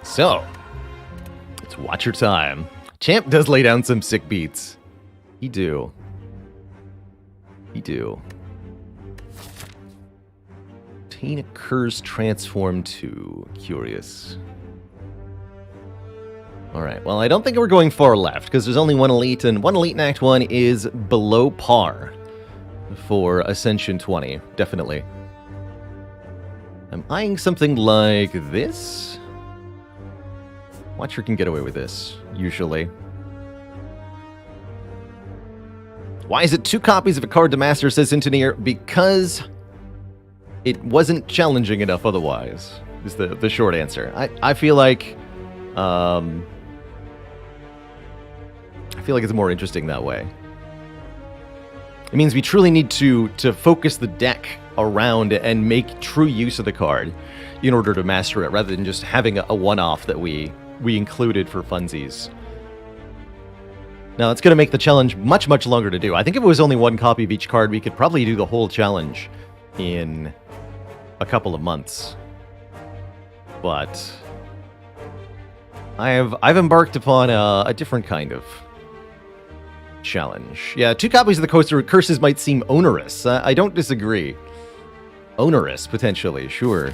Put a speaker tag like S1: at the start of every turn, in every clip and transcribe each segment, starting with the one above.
S1: So, it's Watcher time. Champ does lay down some sick beats. He do. Obtain a Curse Transform 2. Curious. Alright, well, I don't think we're going far left, because there's only one Elite, and one Elite in Act 1 is below par for Ascension 20, definitely. I'm eyeing something like this. Watcher can get away with this, usually. Why is it 2 copies of a card to master, says Engineer? Because it wasn't challenging enough otherwise, is the short answer. I feel like... I feel like it's more interesting that way. It means we truly need to focus the deck around and make true use of the card in order to master it, rather than just having a one-off that we included for funsies. Now, it's going to make the challenge much, much longer to do. I think if it was only 1 copy of each card, we could probably do the whole challenge in a couple of months. But I've embarked upon a different kind of challenge. Yeah, 2 copies of the Coaster Curses might seem onerous. I don't disagree. Onerous, potentially, sure.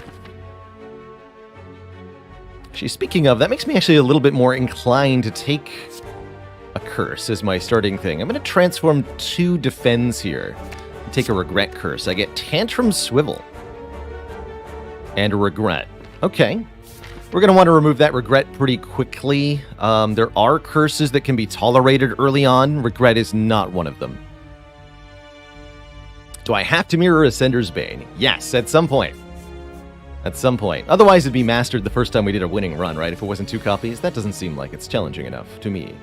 S1: Actually, speaking of, that makes me actually a little bit more inclined to take a curse as my starting thing. I'm going to transform 2 defends here. Take a regret curse. I get Tantrum, Swivel, and a regret. Okay. We're going to want to remove that regret pretty quickly. There are curses that can be tolerated early on. Regret is not one of them. Do I have to mirror Ascender's Bane? Yes, at some point. At some point. Otherwise, it'd be mastered the first time we did a winning run, right? If it wasn't 2 copies, that doesn't seem like it's challenging enough to me.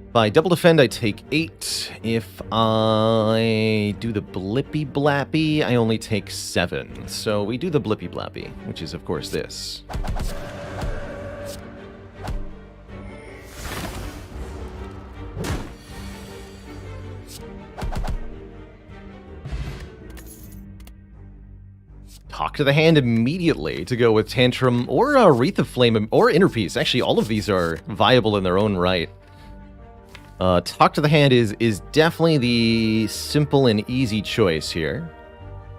S1: If I double defend, I take 8. If I do the Blippy Blappy, I only take 7. So we do the Blippy Blappy, which is, of course, this. Talk to the hand immediately to go with Tantrum or Wreath of Flame or Inner Peace. Actually, all of these are viable in their own right. Talk to the hand is definitely the simple and easy choice here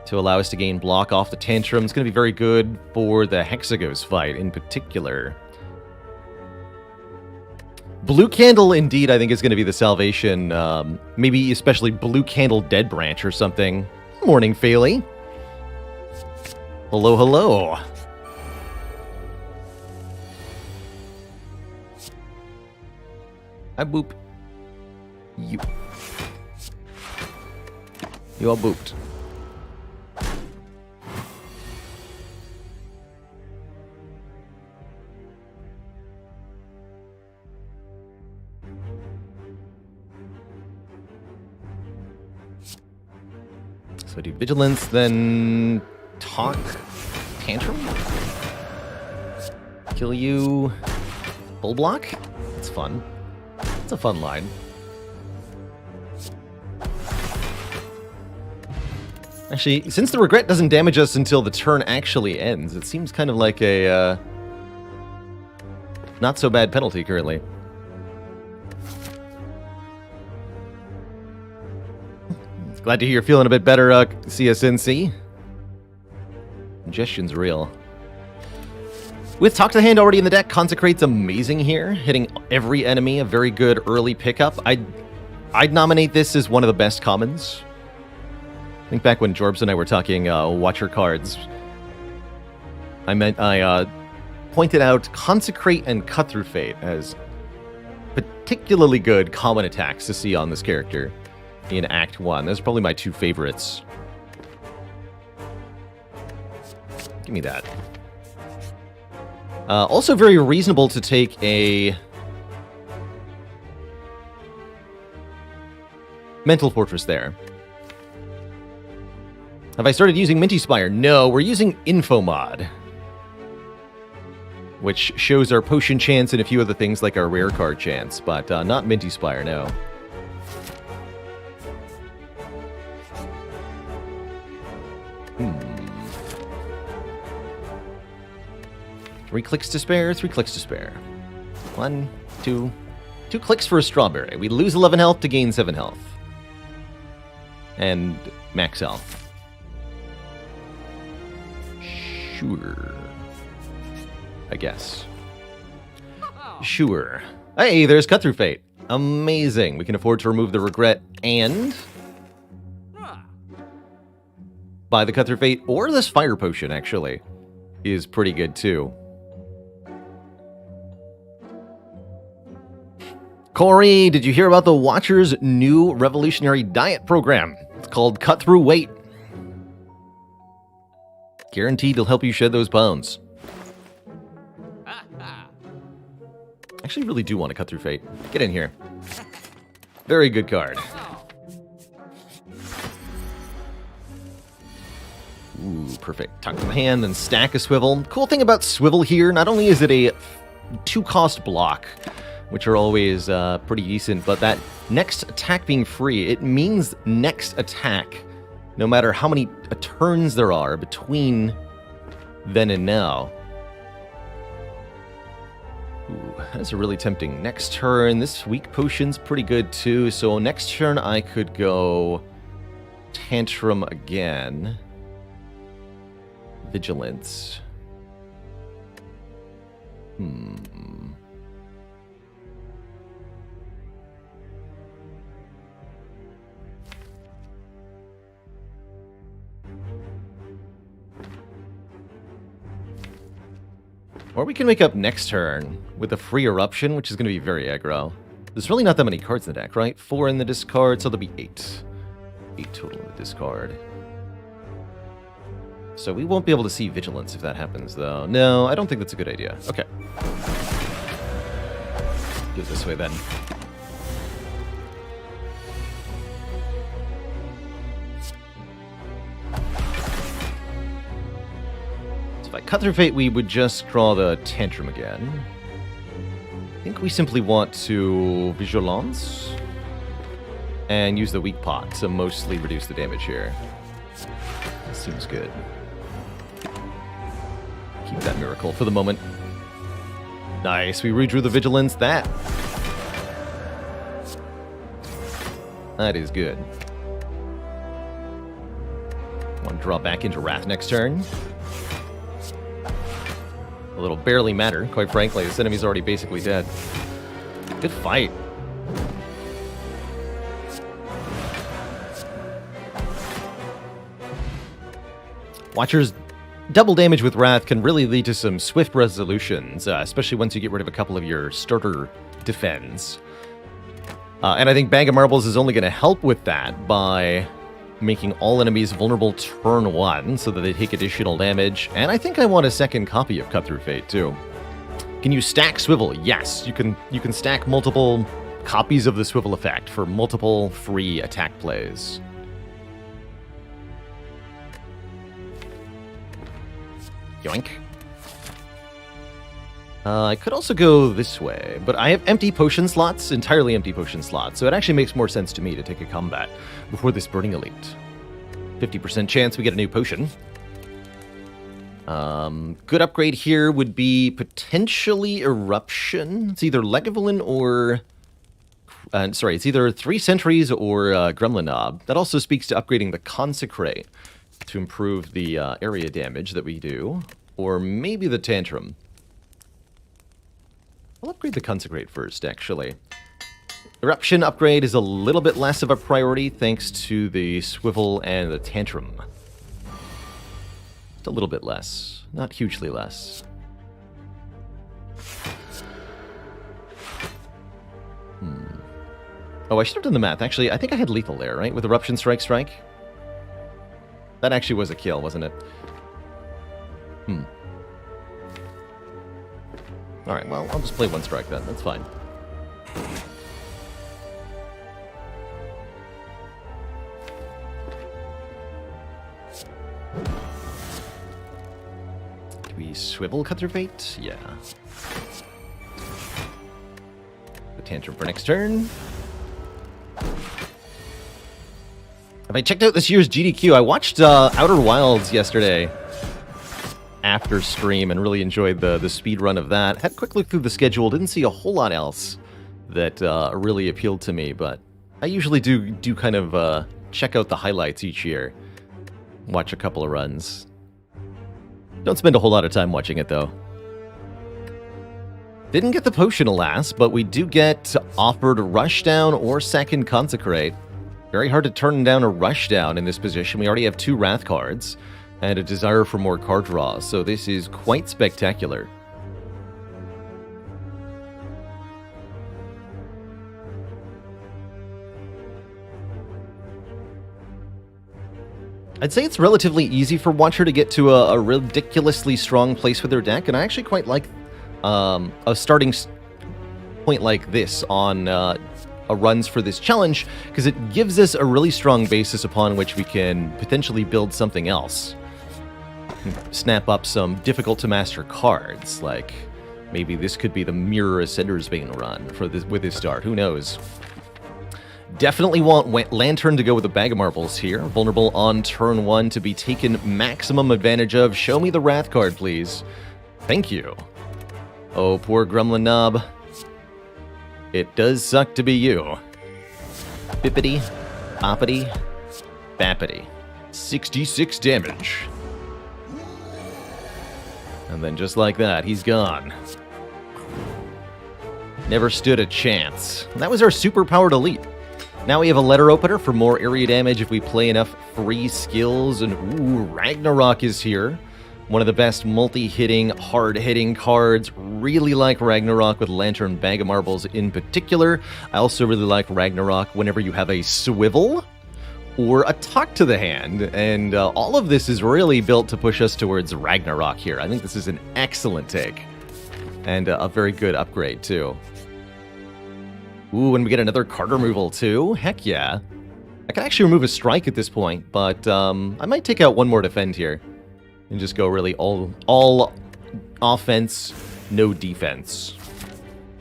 S1: to allow us to gain block off the Tantrum. It's going to be very good for the Hexaghost fight in particular. Blue Candle, indeed, I think is going to be the salvation. Maybe especially Blue Candle Dead Branch or something. Morning, Phaley. Hello, hello. I boop. You all booped. So I do Vigilance, then Talk. Tantrum? Kill you. Full block? It's fun. It's a fun line. Actually, since the regret doesn't damage us until the turn actually ends, it seems kind of like a not so bad penalty currently. Glad to hear you're feeling a bit better, CSNC. Congestion's real. With Talk to the Hand already in the deck, Consecrate's amazing here, hitting every enemy, a very good early pickup. I'd nominate this as one of the best commons. I think back when Jorbs and I were talking Watcher cards, I pointed out Consecrate and Cut Through Fate as particularly good common attacks to see on this character in Act 1. Those are probably my 2 favorites. Give me that. Also very reasonable to take a Mental Fortress there. Have I started using Minty Spire? No, we're using Infomod, which shows our potion chance and a few other things like our rare card chance, but not Minty Spire, no. Three clicks to spare, 3 clicks to spare. 1, 2. 2 clicks for a strawberry. We lose 11 health to gain 7 health. And max health. Sure. I guess. Sure. Hey, there's Cut Through Fate. Amazing. We can afford to remove the regret and buy the Cut Through Fate, or this Fire Potion, actually, is pretty good, too. Corey, did you hear about the Watcher's new revolutionary diet program? It's called Cut Through Weight. Guaranteed it'll help you shed those pounds. Actually, really do want to Cut Through Fate. Get in here. Very good card. Ooh, perfect. Tuck to the hand, then stack a Swivel. Cool thing about Swivel here, not only is it a 2-cost block, which are always pretty decent, but that next attack being free, it means next attack, no matter how many turns there are between then and now. Ooh, that's a really tempting. Next turn, this weak potion's pretty good too, so next turn I could go Tantrum again. Vigilance. Or we can make up next turn with a free Eruption, which is going to be very aggro. There's really not that many cards in the deck, right? 4 in the discard, so there'll be 8. 8 total in the discard. So we won't be able to see Vigilance if that happens, though. No, I don't think that's a good idea. Okay. Do it this way, then. If I Cut Through Fate, we would just draw the Tantrum again. I think we simply want to Vigilance and use the Weak Pot to mostly reduce the damage here. That seems good. Keep that Miracle for the moment. Nice, we redrew the Vigilance. That is good. Want to draw back into Wrath next turn. A little barely matter, quite frankly. This enemy's already basically dead. Good fight. Watcher's double damage with Wrath can really lead to some swift resolutions, especially once you get rid of a couple of your starter defends. And I think Bag of Marbles is only going to help with that by making all enemies vulnerable turn 1 so that they take additional damage. And I think I want a second copy of Cut Through Fate too. Can you stack Swivel? Yes, you can stack multiple copies of the Swivel effect for multiple free attack plays. Yoink. I could also go this way, but I have empty potion slots, entirely empty potion slots, so it actually makes more sense to me to take a combat before this Burning Elite. 50% chance we get a new potion. Good upgrade here would be potentially Eruption. It's either Legavelin or... sorry, it's either 3 Sentries or Gremlin Knob. That also speaks to upgrading the Consecrate to improve the area damage that we do. Or maybe the Tantrum. I'll upgrade the Consecrate first, actually. Eruption upgrade is a little bit less of a priority thanks to the Swivel and the Tantrum. Just a little bit less. Not hugely less. Oh, I should have done the math. Actually, I think I had lethal there, right? With Eruption Strike. That actually was a kill, wasn't it? Alright, well, I'll just play 1 strike then. That's fine. Do we Swivel Cut Through Fate? Yeah. The Tantrum for next turn. Have I checked out this year's GDQ? I watched Outer Wilds yesterday after stream and really enjoyed the speed run of that. Had a quick look through the schedule. Didn't see a whole lot else that really appealed to me, but I usually do kind of check out the highlights each year. Watch a couple of runs. Don't spend a whole lot of time watching it, though. Didn't get the potion, alas, but we do get offered Rushdown or Second Consecrate. Very hard to turn down a Rushdown in this position. We already have 2 Wrath cards and a desire for more card draws, so this is quite spectacular. I'd say it's relatively easy for Watcher to get to a ridiculously strong place with their deck, and I actually quite like a starting point like this on runs for this challenge, because it gives us a really strong basis upon which we can potentially build something else. Snap up some difficult-to-master cards, like maybe this could be the Mirror Ascender's Bane run for this, with this start, who knows. Definitely want Lantern to go with a bag of marbles here. Vulnerable on turn 1 to be taken maximum advantage of. Show me the Wrath card, please. Thank you. Oh, poor Gremlin Knob. It does suck to be you. Bippity, boppity, bappity. 66 damage. And then just like that, he's gone. Never stood a chance. And that was our super-powered elite. Now we have a letter opener for more area damage if we play enough free skills. And ooh, Ragnarok is here. One of the best multi-hitting, hard-hitting cards. Really like Ragnarok with Lantern Bag of Marbles in particular. I also really like Ragnarok whenever you have a Swivel or a Talk to the Hand. And all of this is really built to push us towards Ragnarok here. I think this is an excellent take. And a very good upgrade, too. Ooh, and we get another card removal, too. Heck yeah. I can actually remove a strike at this point, but I might take out one more defend here. And just go really all offense, no defense.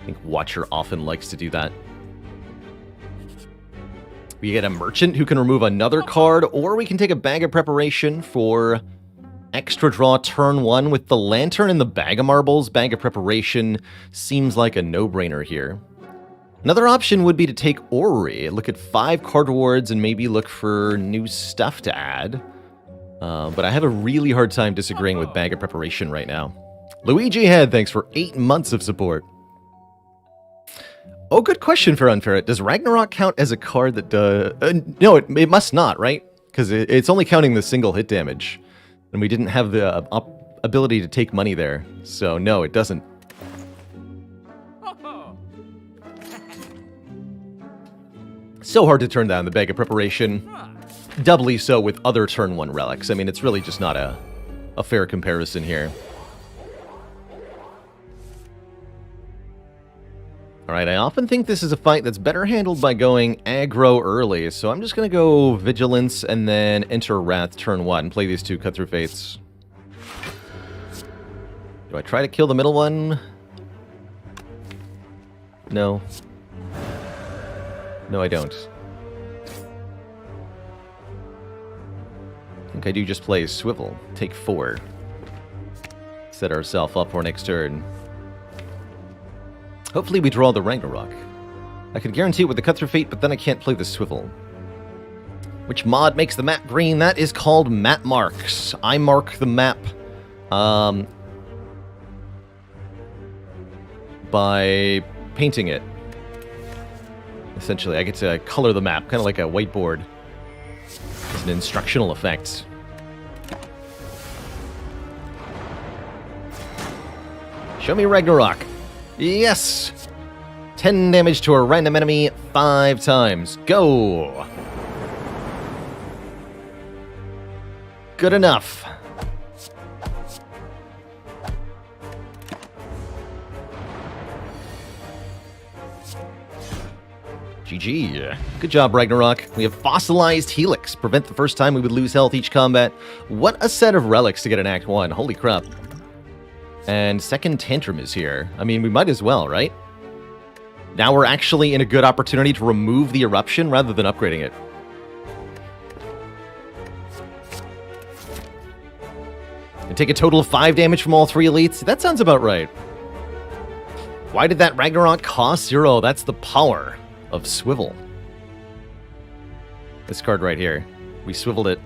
S1: I think Watcher often likes to do that. We get a Merchant who can remove another card, or we can take a Bag of Preparation for extra draw turn 1 with the Lantern and the Bag of Marbles. Bag of Preparation seems like a no-brainer here. Another option would be to take Orrery, look at 5 card rewards, and maybe look for new stuff to add. But I have a really hard time disagreeing with Bag of Preparation right now. Luigi Head, thanks for 8 months of support. Oh, good question for Unferret. Does Ragnarok count as a card that does... no, it must not, right? Because it's only counting the single hit damage. And we didn't have the ability to take money there. So no, it doesn't. So hard to turn down the Bag of Preparation. Doubly so with other turn 1 relics. I mean, it's really just not a fair comparison here. Alright, I often think this is a fight that's better handled by going aggro early, so I'm just going to go Vigilance and then enter Wrath turn 1. Play these 2 Cut-Through Fates. Do I try to kill the middle one? No. No, I don't. I think I do just play Swivel. Take 4. Set ourselves up for next turn. Hopefully we draw the Ragnarok. I could guarantee it with the Cut-Through Fate, but then I can't play the Swivel. Which mod makes the map green? That is called Map Marks. I mark the map by painting it. Essentially, I get to color the map, kind of like a whiteboard. It's an instructional effect. Show me Ragnarok. Yes! 10 damage to a random enemy 5 times. Go! Good enough. GG. Good job, Ragnarok. We have Fossilized Helix. Prevent the first time we would lose health each combat. What a set of relics to get in Act 1. Holy crap. And second Tantrum is here. I mean, we might as well, right? Now we're actually in a good opportunity to remove the eruption rather than upgrading it. And take a total of 5 damage from all 3 elites? That sounds about right. Why did that Ragnarok cost 0? That's the power of Swivel. This card right here. We swiveled it.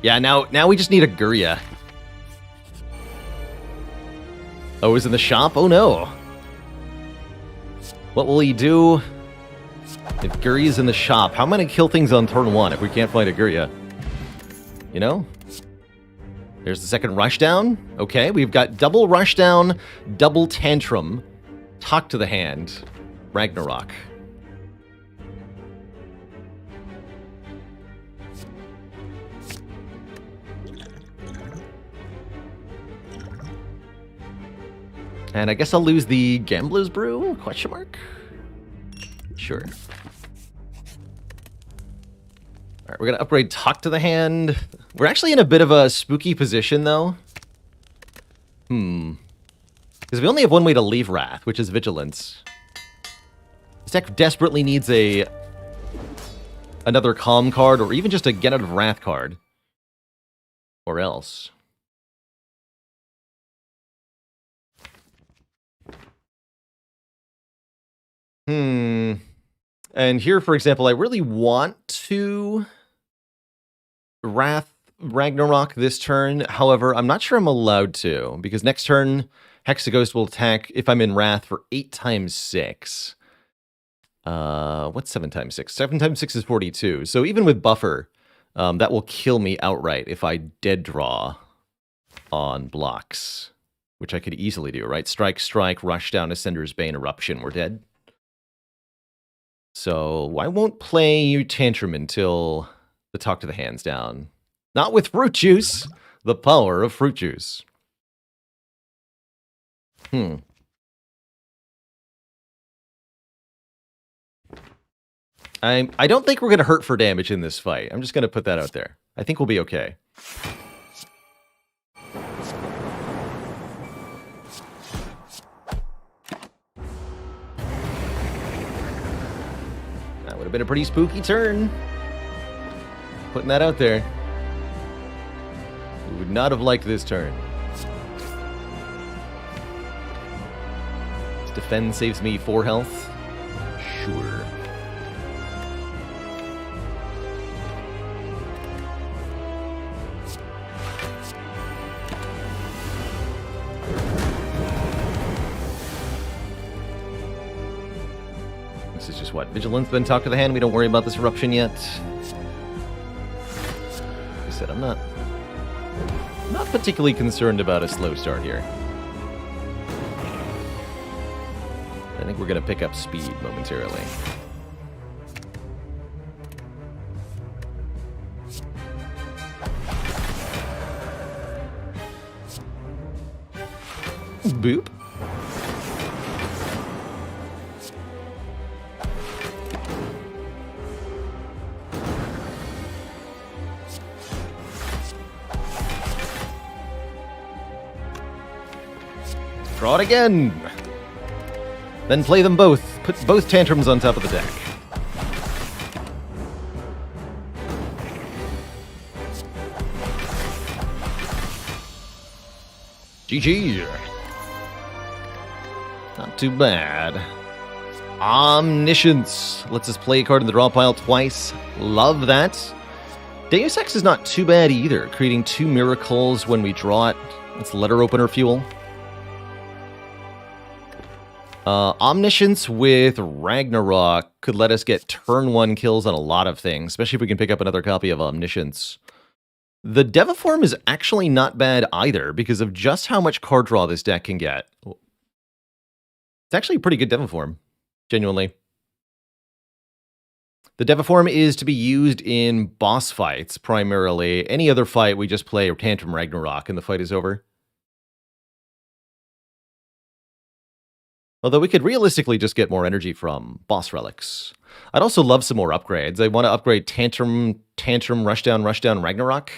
S1: Yeah, now we just need a Gurya. Oh, he's in the shop? Oh no. What will he do if Gurya's in the shop? How am I going to kill things on turn 1 if we can't find a Gurya? You know? There's the second rushdown. Okay, we've got double rushdown, double tantrum, talk to the hand, Ragnarok. And I guess I'll lose the Gambler's Brew? Question mark? Sure. Alright, we're going to upgrade Talk to the Hand. We're actually in a bit of a spooky position, though. Because we only have one way to leave Wrath, which is Vigilance. This deck desperately needs another Calm card, or even just a Get Out of Wrath card. Or else. And here, for example, I really want to Wrath Ragnarok this turn. However, I'm not sure I'm allowed to, because next turn, Hexaghost will attack if I'm in Wrath for 8 times 6. What's 7 times 6? 7 times 6 is 42. So even with buffer, that will kill me outright if I dead draw on blocks, which I could easily do, right? Strike, strike, rush down, Ascender's Bane, Eruption, we're dead. So I won't play you Tantrum until the Talk to the Hand's down. Not with Fruit Juice! The power of Fruit Juice. I don't think we're going to hurt for damage in this fight. I'm just going to put that out there. I think we'll be okay. That would have been a pretty spooky turn. Putting that out there. We would not have liked this turn. This defend saves me 4 health. Sure. This is just what? Vigilance, then Talk to the Hand. We don't worry about this eruption yet. Like I said, I'm not particularly concerned about a slow start here. I think we're going to pick up speed momentarily. Boop. Draw it again! Then play them both. Put both Tantrums on top of the deck. GG. Not too bad. Omniscience. Lets us play a card in the draw pile twice. Love that. Deus Ex is not too bad either. Creating 2 miracles when we draw it. That's letter opener fuel. Omniscience with Ragnarok could let us get turn 1 kills on a lot of things, especially if we can pick up another copy of Omniscience. The Deviform is actually not bad either, because of just how much card draw this deck can get. It's actually a pretty good Deviform, genuinely. The Deviform is to be used in boss fights, primarily. Any other fight, we just play Tantrum Ragnarok and the fight is over. Although we could realistically just get more energy from boss relics. I'd also love some more upgrades. I want to upgrade Tantrum, Rushdown, Ragnarok.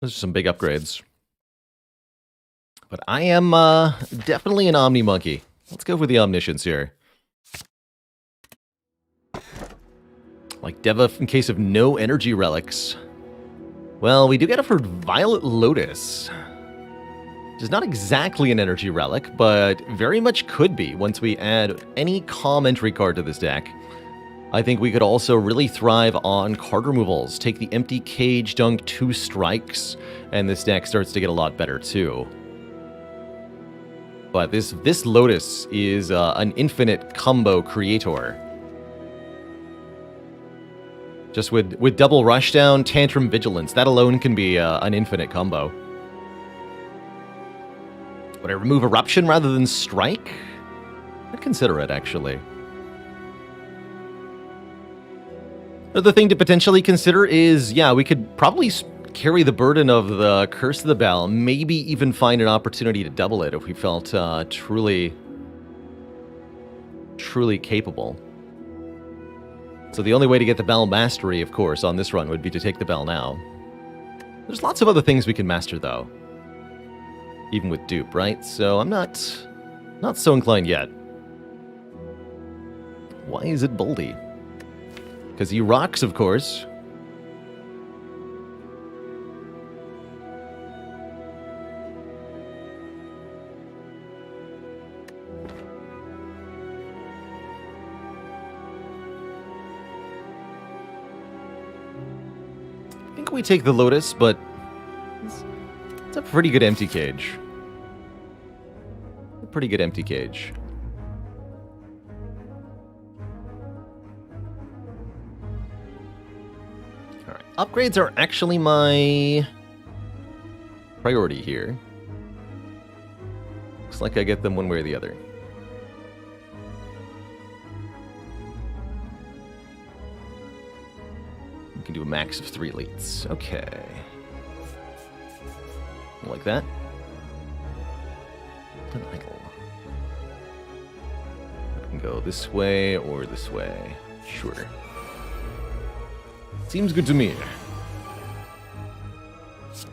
S1: Those are some big upgrades. But I am definitely an Omni Monkey. Let's go for the Omniscience here. Like Deva in case of no energy relics. Well, we do get it for Violet Lotus. Which is not exactly an energy relic, but very much could be once we add any calm entry card to this deck. I think we could also really thrive on card removals. Take the empty cage, dunk 2 strikes, and this deck starts to get a lot better too. But this Lotus is an infinite combo creator. Just with double Rushdown, Tantrum, Vigilance, that alone can be an infinite combo. Would I remove Eruption rather than Strike? I'd consider it, actually. Another thing to potentially consider is, yeah, we could probably carry the burden of the Curse of the Bell, maybe even find an opportunity to double it if we felt truly capable. So the only way to get the Bell Mastery, of course, on this run would be to take the Bell now. There's lots of other things we can master, though. Even with dupe, right? So I'm not so inclined yet. Why is it Boldy? Because he rocks, of course. I think we take the Lotus, but it's a pretty good empty cage. A pretty good empty cage. Alright, upgrades are actually my priority here. Looks like I get them one way or the other. We can do a max of 3 elites. Okay. Like that. An idol. I can go this way or this way. Sure. Seems good to me.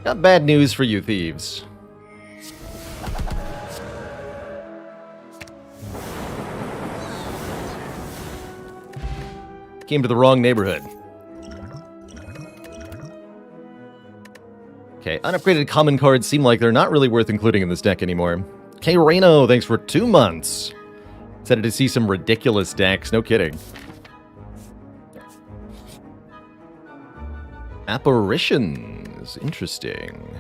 S1: Got bad news for you thieves. Came to the wrong neighborhood. Okay, unupgraded common cards seem like they're not really worth including in this deck anymore. Okay, Reno, thanks for 2 months. Excited to see some ridiculous decks, no kidding. Apparitions, interesting.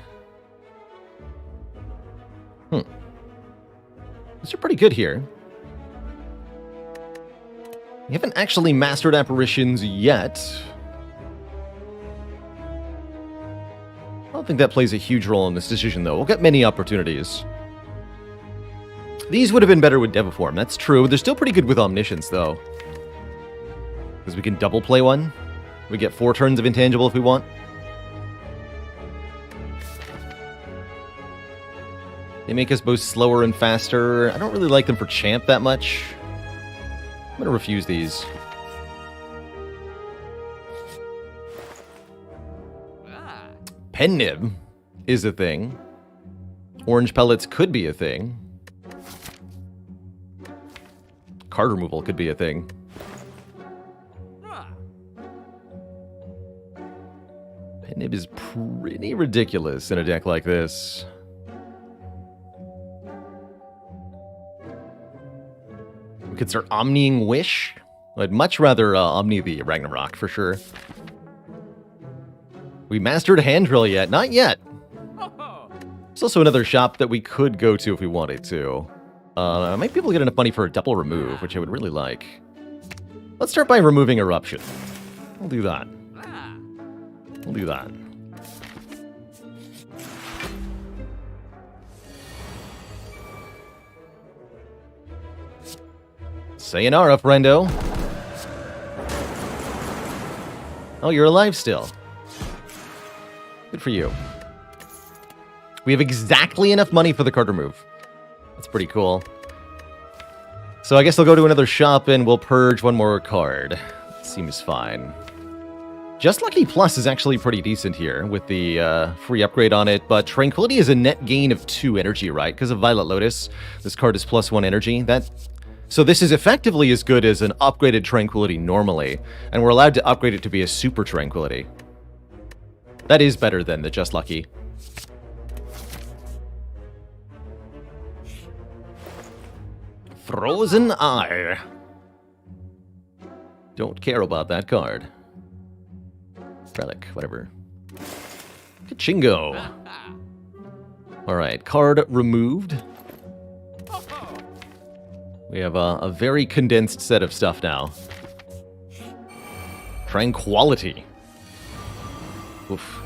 S1: These are pretty good here. We haven't actually mastered Apparitions yet. I don't think that plays a huge role in this decision, though. We'll get many opportunities. These would have been better with Deviform, that's true. They're still pretty good with Omniscience, though. Because we can double play one. We get 4 turns of Intangible if we want. They make us both slower and faster. I don't really like them for Champ that much. I'm going to refuse these. Pen Nib is a thing. Orange Pellets could be a thing. Card removal could be a thing. Pen Nib is pretty ridiculous in a deck like this. We could start Omniing Wish. I'd much rather Omni the Ragnarok for sure. We mastered Hand Drill yet? Not yet. There's also another shop that we could go to if we wanted to. I might be able to get enough money for a double remove, which I would really like. Let's start by removing Eruption. We'll do that. We'll do that. Sayonara, friendo. Oh, you're alive still. Good for you. We have exactly enough money for the card remove. That's pretty cool. So I guess I'll go to another shop and we'll purge one more card. Seems fine. Just Lucky Plus is actually pretty decent here with the free upgrade on it, but Tranquility is a net gain of 2 energy, right? Because of Violet Lotus, this card is +1 energy. So this is effectively as good as an upgraded Tranquility normally, and we're allowed to upgrade it to be a Super Tranquility. That is better than the Just Lucky. Frozen Eye. Don't care about that card. Relic, whatever. Kachingo. Alright, card removed. We have a very condensed set of stuff now. Tranquility. Oof.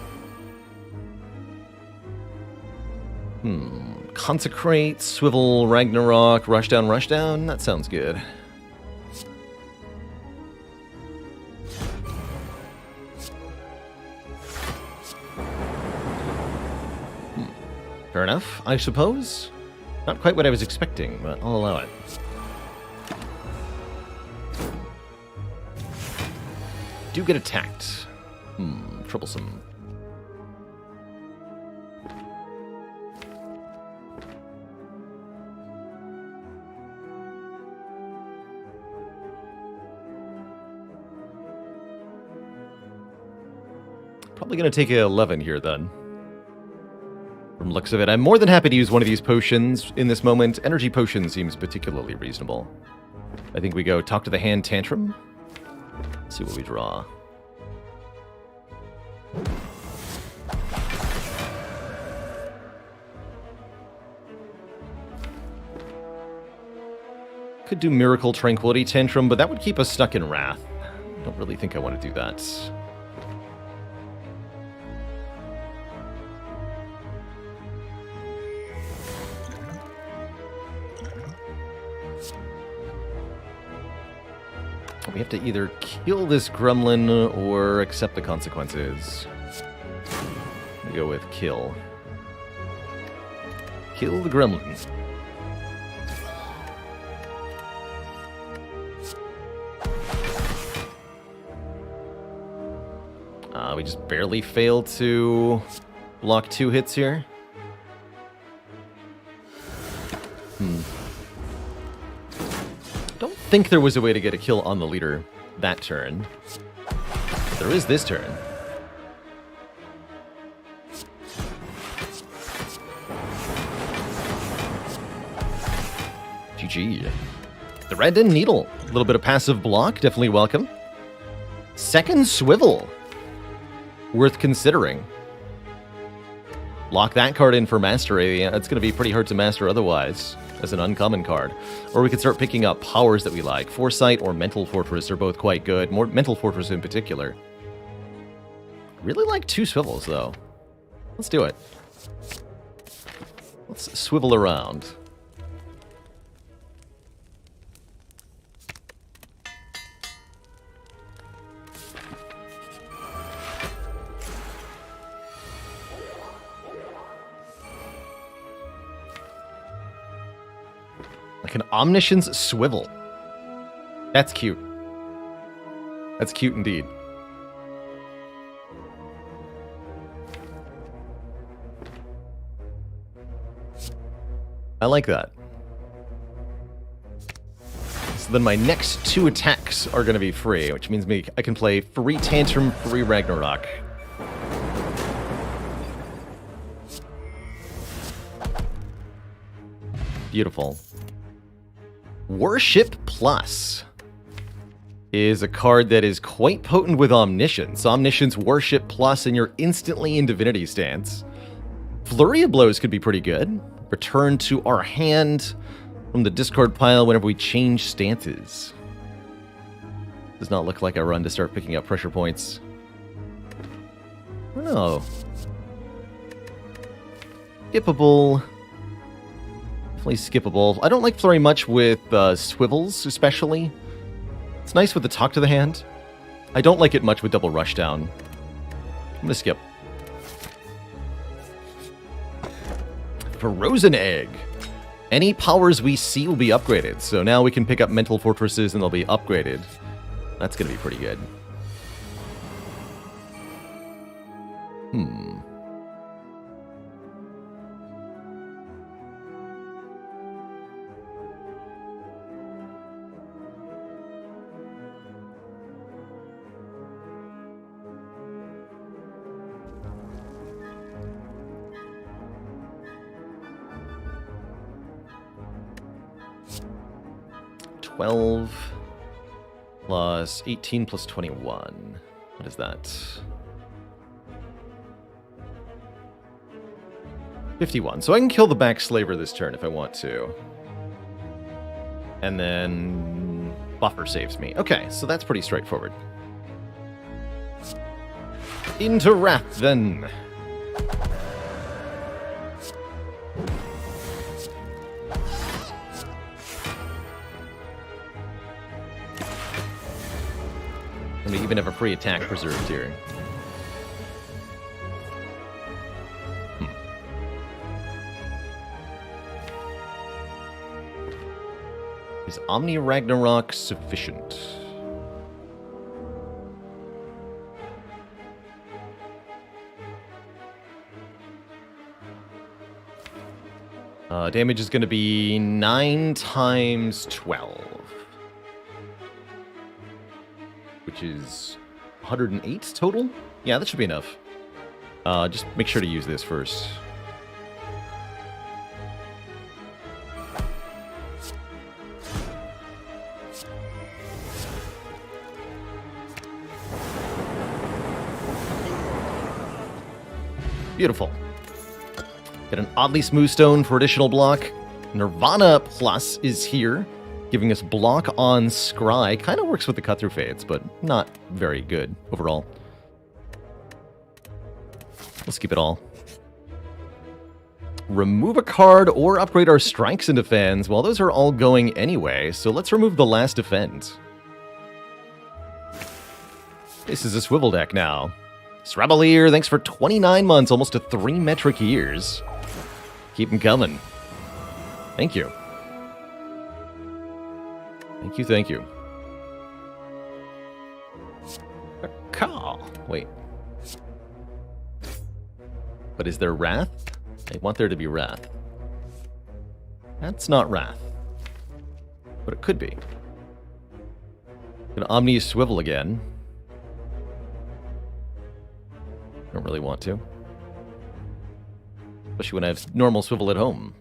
S1: Consecrate, Swivel, Ragnarok, Rush Down, Rush Down. That sounds good. Fair enough, I suppose. Not quite what I was expecting, but I'll allow it. Do get attacked. Troublesome. Probably going to take a 11 here, then. From looks of it, I'm more than happy to use one of these potions in this moment. Energy potion seems particularly reasonable. I think we go Talk to the Hand Tantrum. Let's see what we draw. Could do Miracle Tranquility Tantrum, but that would keep us stuck in Wrath. I don't really think I want to do that. We have to either kill this gremlin or accept the consequences. We go with kill. Kill the gremlin. We just barely failed to block 2 hits here. Don't think there was a way to get a kill on the leader that turn. But there is this turn. GG. The Red and Needle. A little bit of passive block, definitely welcome. Second Swivel. Worth considering. Lock that card in for mastery. It's going to be pretty hard to master otherwise, as an uncommon card. Or we could start picking up powers that we like. Foresight or Mental Fortress are both quite good. More Mental Fortress in particular. Really like 2 swivels, though. Let's do it. Let's swivel around. Like an Omniscience Swivel. That's cute. That's cute indeed. I like that. So then my next 2 attacks are going to be free, which means I can play free Tantrum, free Ragnarok. Beautiful. Worship Plus is a card that is quite potent with Omniscience. Omniscience Worship Plus, and you're instantly in Divinity stance. Flurry of Blows could be pretty good. Return to our hand from the discard pile whenever we change stances. Does not look like a run to start picking up pressure points. I don't know. Skippable. Skippable. I don't like Flurry much with Swivels, especially. It's nice with the Talk to the Hand. I don't like it much with Double Rushdown. I'm gonna skip. Frozen Egg. Any powers we see will be upgraded, so now we can pick up Mental Fortresses and they'll be upgraded. That's gonna be pretty good. 12 plus 18 plus 21. What is that? 51. So I can kill the back slaver this turn if I want to. And then buffer saves me. Okay, so that's pretty straightforward. Into Wrath, then. And we even have a free attack preserved here. Is Omni Ragnarok sufficient? Damage is going to be 9 times 12. Which is 108 total? Yeah, that should be enough. Just make sure to use this first. Beautiful. Get an oddly smooth stone for additional block. Nirvana Plus is here, giving us block on Scry. Kind of works with the cut-through fades, but not very good overall. Let's keep it all. Remove a card or upgrade our strikes and defends. Well, those are all going anyway, so let's remove the last defend. This is a Swivel deck now. Srabalier, thanks for 29 months, almost to 3 metric years. Keep them coming. Thank you. Thank you, thank you. A call. Wait. But is there Wrath? I want there to be Wrath. That's not Wrath. But it could be. Gonna Omni Swivel again. Don't really want to. Especially when I have normal Swivel at home.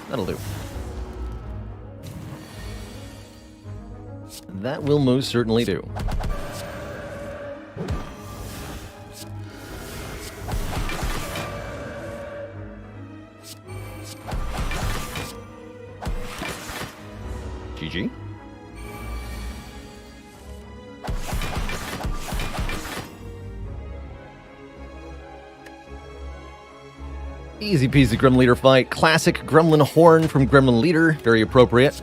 S1: That'll do. That will most certainly do. GG. Easy peasy Gremlin Leader fight. Classic Gremlin Horn from Gremlin Leader. Very appropriate.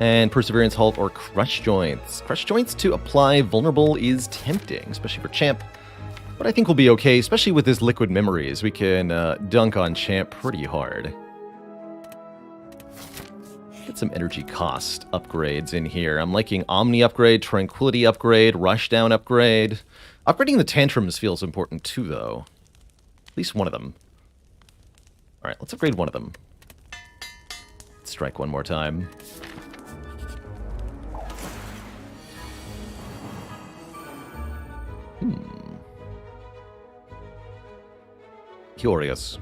S1: And Perseverance Halt or Crush Joints. Crush Joints to apply vulnerable is tempting, especially for Champ. But I think we'll be okay, especially with this Liquid Memories. We can dunk on Champ pretty hard. Get some energy cost upgrades in here. I'm liking Omni upgrade, Tranquility upgrade, Rushdown upgrade. Upgrading the Tantrums feels important too, though. At least one of them. Alright, let's upgrade one of them. Strike one more time. Curious.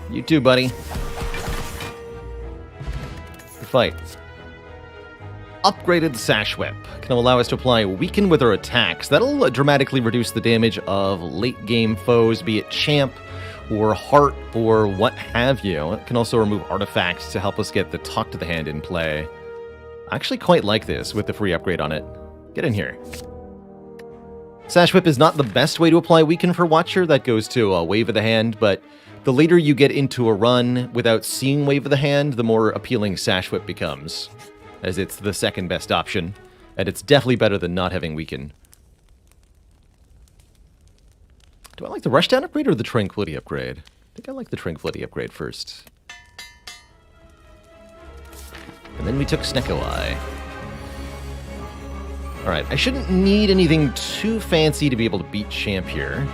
S1: You too, buddy. Good fight. Upgraded Sash Whip can allow us to apply Weaken with our attacks. That'll dramatically reduce the damage of late-game foes, be it Champ or Heart or what have you. It can also remove artifacts to help us get the Talk to the Hand in play. I actually quite like this with the free upgrade on it. Get in here. Sash Whip is not the best way to apply Weaken for Watcher. That goes to a Wave of the Hand, but the later you get into a run without seeing Wave of the Hand, the more appealing Sash Whip becomes, as it's the second best option, and it's definitely better than not having Weaken. Do I like the Rushdown upgrade or the Tranquility upgrade? I think I like the Tranquility upgrade first. And then we took Snecko Eye. Alright, I shouldn't need anything too fancy to be able to beat Champ here.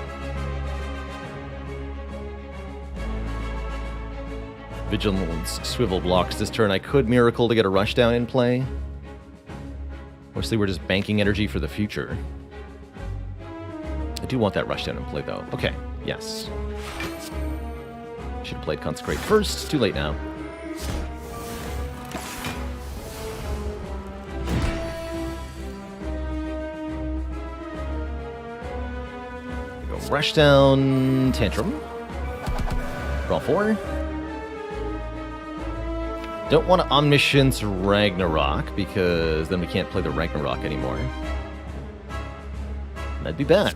S1: Vigilance Swivel blocks this turn. I could Miracle to get a rushdown in play. Mostly we're just banking energy for the future. I do want that rushdown in play, though. Okay, yes. Should have played Consecrate first. Too late now. Go rushdown, Tantrum. Draw 4. Don't want to Omniscience Ragnarok, because then we can't play the Ragnarok anymore. That'd be bad.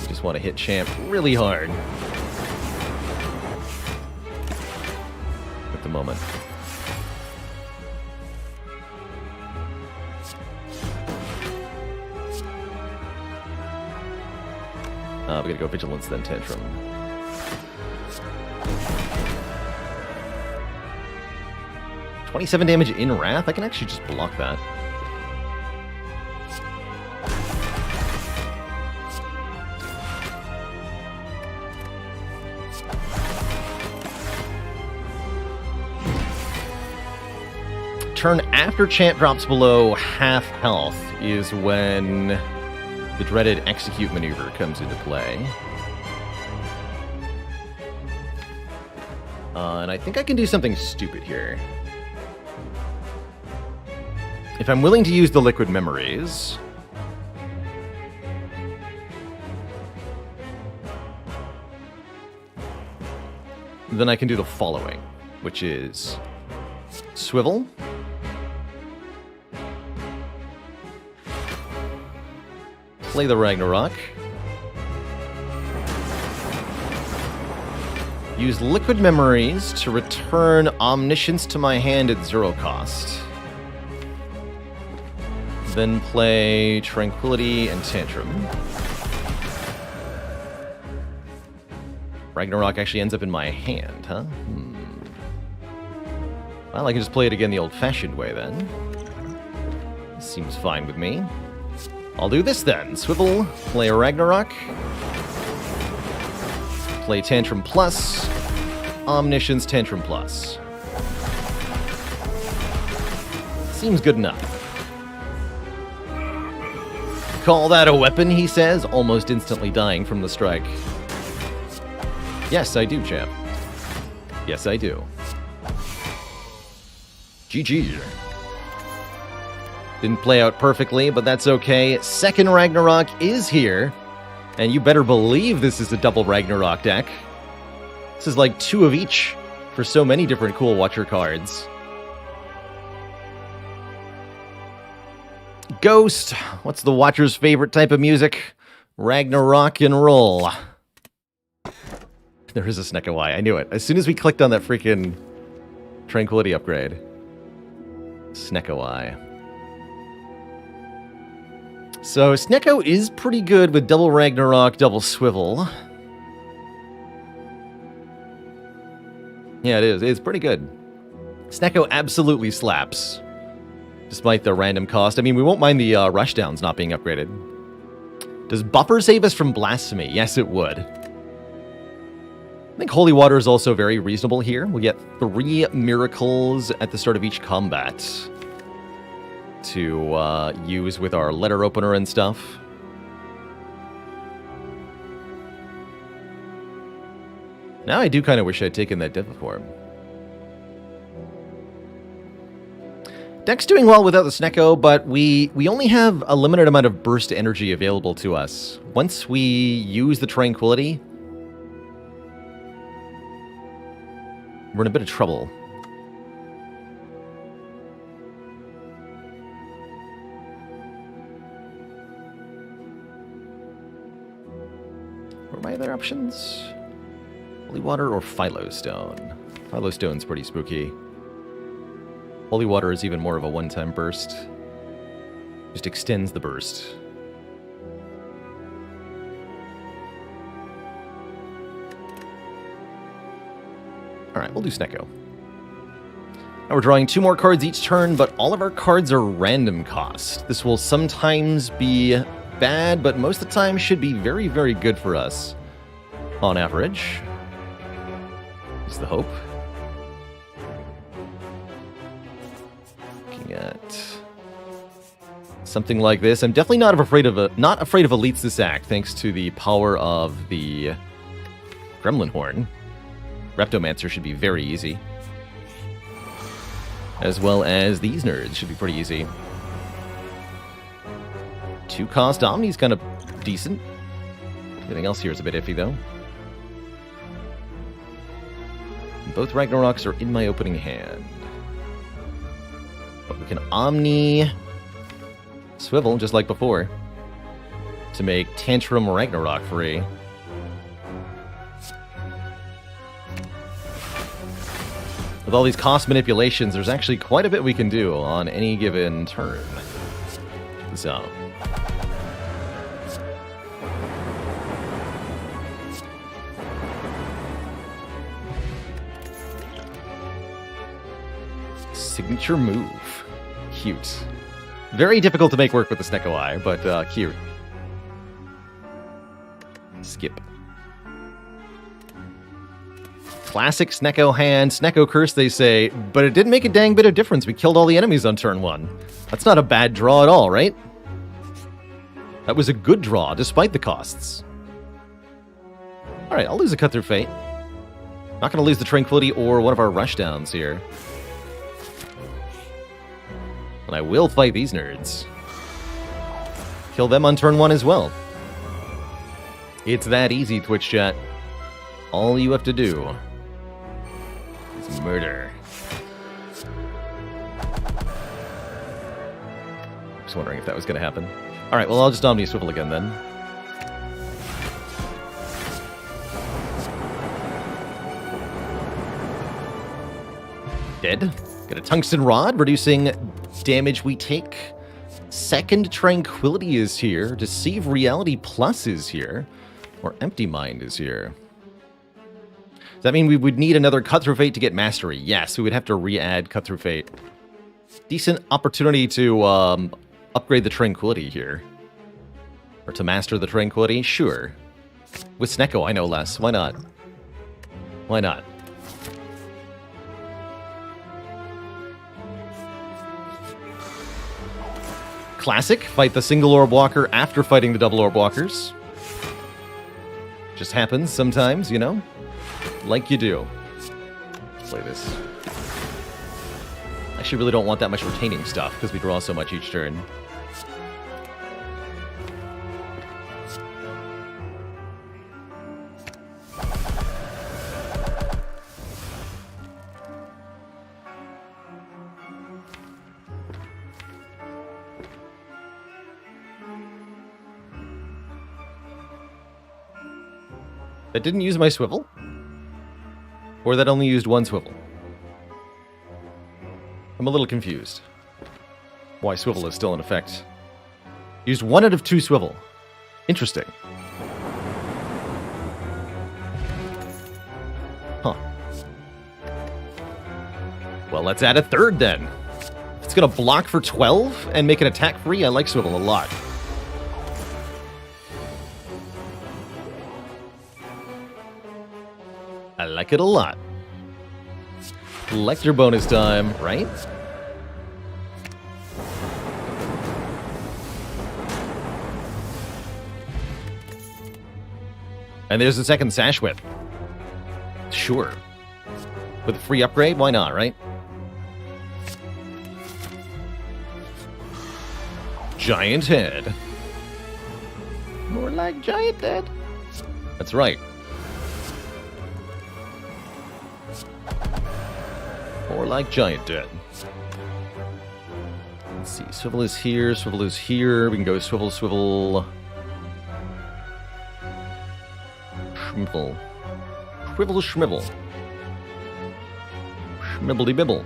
S1: We just want to hit Champ really hard. At the moment. We're gonna go Vigilance, then Tantrum. $27 damage in Wrath? I can actually just block that. Turn after Champ drops below half health is when the dreaded Execute maneuver comes into play. And I think I can do something stupid here. If I'm willing to use the Liquid Memories... then I can do the following, which is Swivel. Slay the Ragnarok. Use Liquid Memories to return Omniscience to my hand at 0 cost. Then play Tranquility and Tantrum. Ragnarok actually ends up in my hand, huh? Well, I can just play it again the old-fashioned way, then. Seems fine with me. I'll do this, then. Swivel, play Ragnarok. Play Tantrum Plus. Omniscience Tantrum Plus. Seems good enough. Call that a weapon, he says, almost instantly dying from the strike. Yes, I do, champ. Yes, I do. GG. Didn't play out perfectly, but that's okay. Second Ragnarok is here. And you better believe this is a double Ragnarok deck. This is like 2 of each for so many different cool Watcher cards. Ghost. What's the Watcher's favorite type of music? Ragnarok and roll. There is a Snecko Eye. I knew it. As soon as we clicked on that freaking Tranquility upgrade. Snecko Eye. So Snecko is pretty good with double Ragnarok, double Swivel. Yeah, it is. It's pretty good. Snecko absolutely slaps. Despite the random cost. I mean, we won't mind the rushdowns not being upgraded. Does Buffer save us from Blasphemy? Yes, it would. I think Holy Water is also very reasonable here. We get 3 miracles at the start of each combat to use with our letter opener and stuff. Now I do kind of wish I'd taken that Diva form. Deck's doing well without the Snecko, but we only have a limited amount of burst energy available to us. Once we use the Tranquility, we're in a bit of trouble. What are my other options? Holy Water or Philostone? Philostone's pretty spooky. Holy Water is even more of a one-time burst. Just extends the burst. Alright, we'll do Snecko. Now we're drawing 2 more cards each turn, but all of our cards are random cost. This will sometimes be bad, but most of the time should be very, very good for us on average. Is the hope. Looking at something like this. I'm definitely not afraid of elites this act, thanks to the power of the Gremlin Horn. Reptomancer should be very easy. As well as these nerds should be pretty easy. 2-cost Omni's kind of decent. Everything else here is a bit iffy, though. Both Ragnaroks are in my opening hand. But we can Omni Swivel, just like before, to make Tantrum Ragnarok free. With all these cost manipulations, there's actually quite a bit we can do on any given turn. Check this out. Signature move. Cute. Very difficult to make work with the Snecko Eye, but cute. Skip. Classic Snecko hand, Snecko curse, they say, but it didn't make a dang bit of difference. We killed all the enemies on turn 1. That's not a bad draw at all, right? That was a good draw, despite the costs. Alright, I'll lose a Cut Through Fate. Not going to lose the Tranquility or one of our rushdowns here. And I will fight these nerds. Kill them on turn 1 as well. It's that easy, Twitch chat. All you have to do is murder. Just wondering if that was going to happen. Alright, well, I'll just Omni Swivel again then. Dead. Get a Tungsten Rod, reducing damage we take. Second Tranquility is here. Deceive Reality Plus is here. Or Empty Mind is here. Does that mean we would need another Cut Through Fate to get Mastery? Yes, we would have to re-add Cut Through Fate. Decent opportunity to upgrade the Tranquility here. Or to master the Tranquility? Sure. With Snecko, I know less. Why not? Why not? Classic, fight the single orb walker after fighting the double orb walkers. Just happens sometimes, you know? Like you do. Let's play this. I actually really don't want that much retaining stuff, because we draw so much each turn. That didn't use my swivel? Or that only used one swivel? I'm a little confused. Why swivel is still in effect. Used 1 out of 2 swivel. Interesting. Huh. Well, let's add a third then. If it's gonna block for 12 and make an attack free, I like swivel a lot. I like it a lot. Collector bonus time, right? And there's the second Sash Whip. Sure. With a free upgrade, why not, right? Giant head. More like giant head. That's right. More like giant dead. Let's see. Swivel is here. Swivel is here. We can go swivel, swivel. Schmivel. Shrivel, schmivel. Schmibbledy bibble.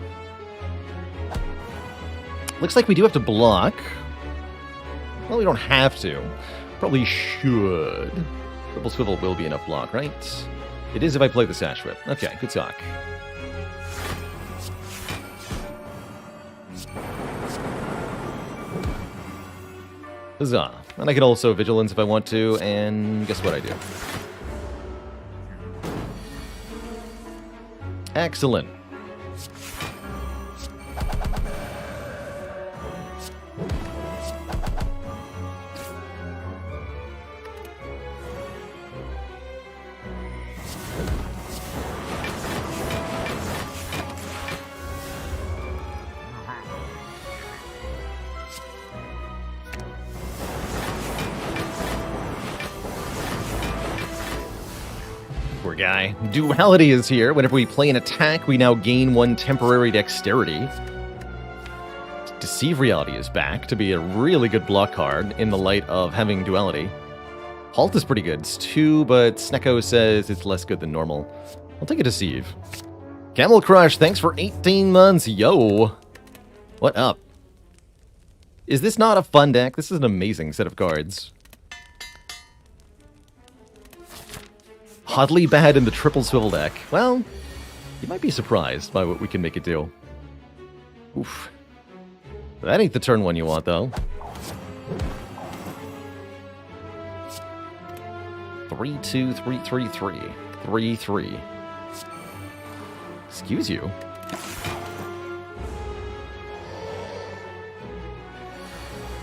S1: Looks like we do have to block. Well, we don't have to. Probably should. Swivel, swivel will be enough block, right? It is if I play the Sash Whip. Okay, good talk. Huzzah. And I can also Vigilance if I want to, and guess what I do? Excellent. Poor guy. Duality is here. Whenever we play an attack, we now gain 1 temporary dexterity. Deceive Reality is back to be a really good block card in the light of having Duality. Halt is pretty good. It's 2, but Snecko says it's less good than normal. I'll take a Deceive. Camel Crush, thanks for 18 months. Yo! What up? Is this not a fun deck? This is an amazing set of cards. Oddly bad in the triple Swivel deck. Well, you might be surprised by what we can make it do. Oof. That ain't the turn one you want, though. 3-2, 3-3-3. 3-3. Excuse you.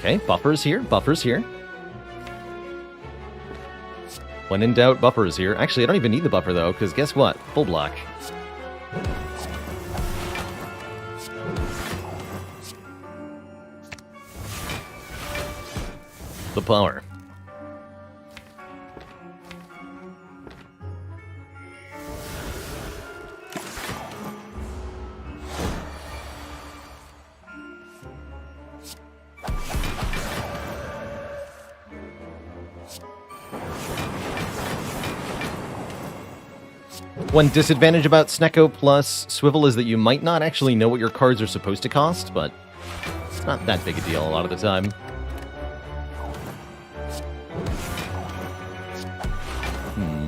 S1: Okay, buffers here, buffers here. When in doubt, buffers here. Actually, I don't even need the buffer, though, because guess what? Full block. The power. One disadvantage about Snecko plus Swivel is that you might not actually know what your cards are supposed to cost, but it's not that big a deal a lot of the time.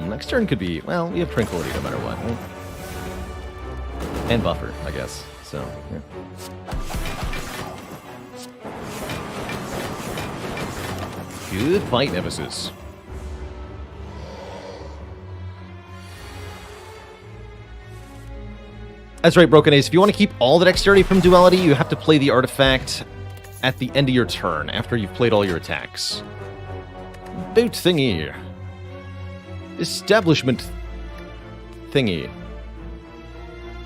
S1: Next turn could be, well, we have Tranquility no matter what, right? And Buffer, I guess, so, yeah. Good fight, Nemesis. That's right, Broken Ace. If you want to keep all the dexterity from Duality, you have to play the artifact at the end of your turn, after you've played all your attacks. Boot thingy. Establishment thingy.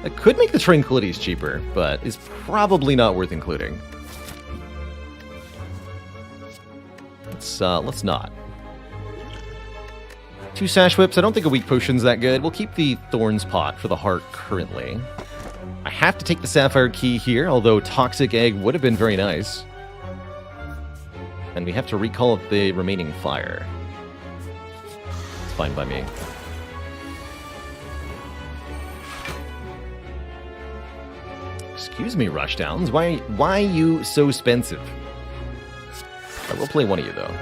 S1: That could make the Tranquilities cheaper, but is probably not worth including. Let's not. 2 Sash Whips. I don't think a weak potion's that good. We'll keep the Thorns Pot for the heart currently. I have to take the Sapphire Key here, although Toxic Egg would have been very nice. And we have to recall the remaining fire. It's fine by me. Excuse me, Rushdowns. Why you so expensive? I will play one of you, though.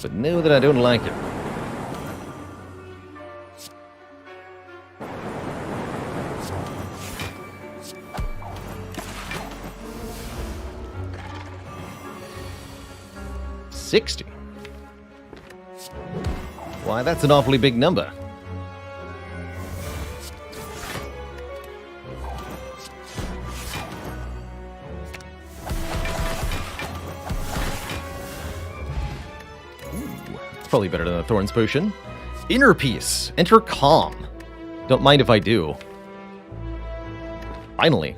S1: But know that I don't like it. $60. Why, that's an awfully big number. Probably better than a Thorns Potion. Inner Peace. Enter Calm. Don't mind if I do. Finally.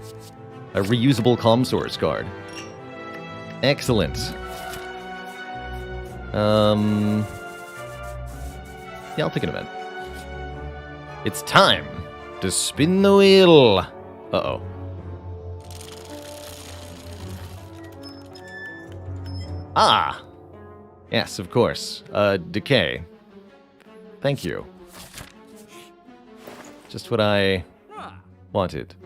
S1: A reusable Calm Source card. Excellent. Yeah, I'll take an event. It's time to spin the wheel. Uh-oh. Ah! Yes, of course. Decay. Thank you. Just what I wanted.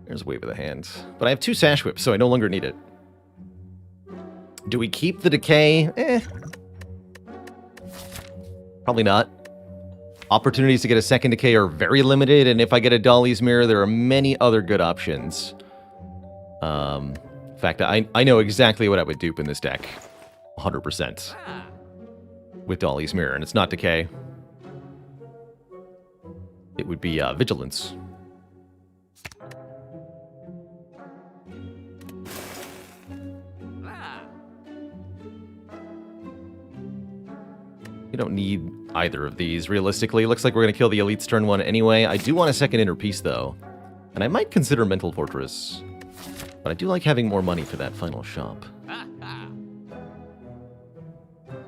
S1: There's a Wave of the Hand. But I have 2 Sash Whips, so I no longer need it. Do we keep the Decay? Probably not. opportunities to get a second decay are very limited, and if I get a Dolly's Mirror, there are many other good options. In fact, I know exactly what I would dupe in this deck. 100%. With Dolly's Mirror, and it's not decay. It would be Vigilance. You don't need either of these, realistically. Looks like we're going to kill the Elites turn 1 anyway. I do want a second Inner Peace, though. And I might consider Mental Fortress. But I do like having more money for that final shop.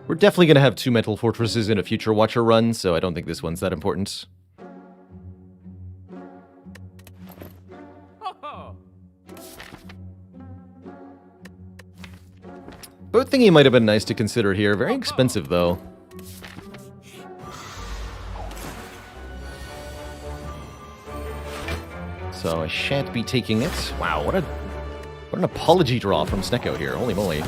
S1: We're definitely going to have 2 Mental Fortresses in a future Watcher run, so I don't think this one's that important. Boat thingy might have been nice to consider here. Very expensive, though. So I shan't be taking it. Wow, what an apology draw from Snecko here. Holy moly.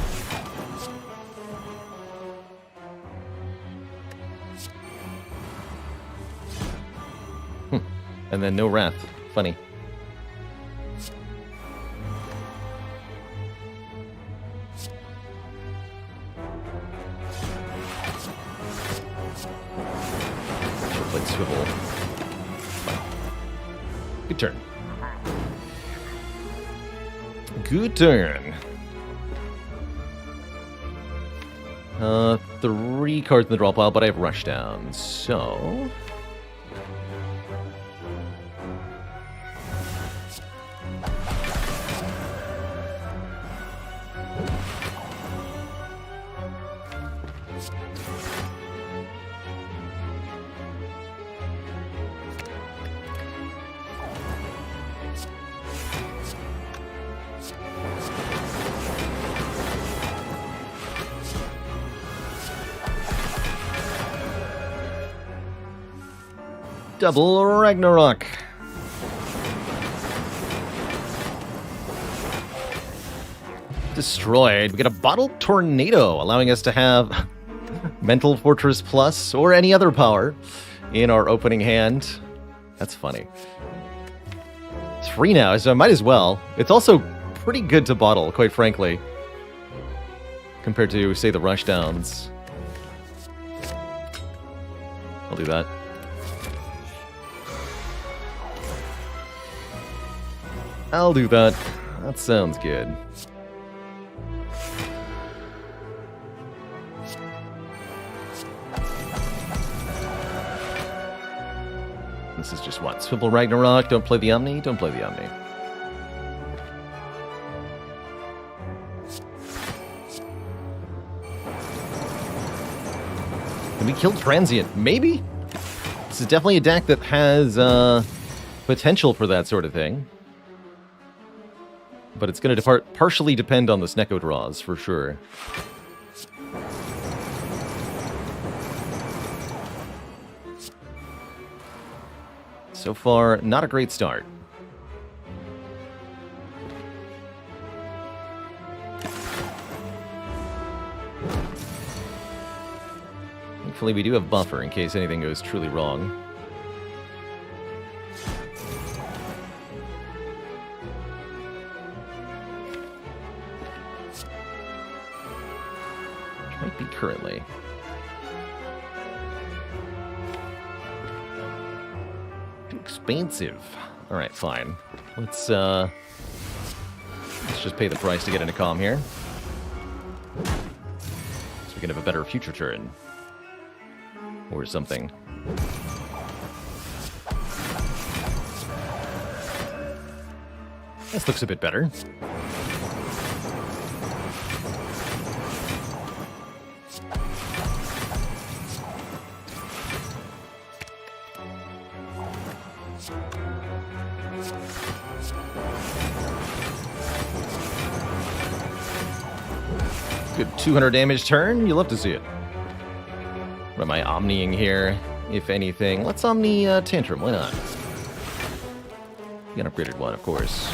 S1: And then no Wrath. Funny. Should've played Swivel. Good turn. Good turn. 3 cards in the draw pile, but I have Rushdown, so... Double Ragnarok. Destroyed. We get a Bottled Tornado, allowing us to have Mental Fortress Plus or any other power in our opening hand. That's funny. 3 now, so I might as well. It's also pretty good to bottle, quite frankly, compared to, say, the Rushdowns. I'll do that. I'll do that. That sounds good. This is just what? Swivel Ragnarok, don't play the Omni, don't play the Omni. Can we kill Transient? Maybe? This is definitely a deck that has potential for that sort of thing. But it's going to partially depend on the Snecko draws, for sure. So far, not a great start. Thankfully, we do have buffer in case anything goes truly wrong. Might be currently. Too expensive. Alright, fine. Let's just pay the price to get into calm here. So we can have a better future turn. Or something. This looks a bit better. Good 200 damage turn. You love to see it. What am I omniing here, if anything? Let's omni Tantrum. Why not? An upgraded one, of course.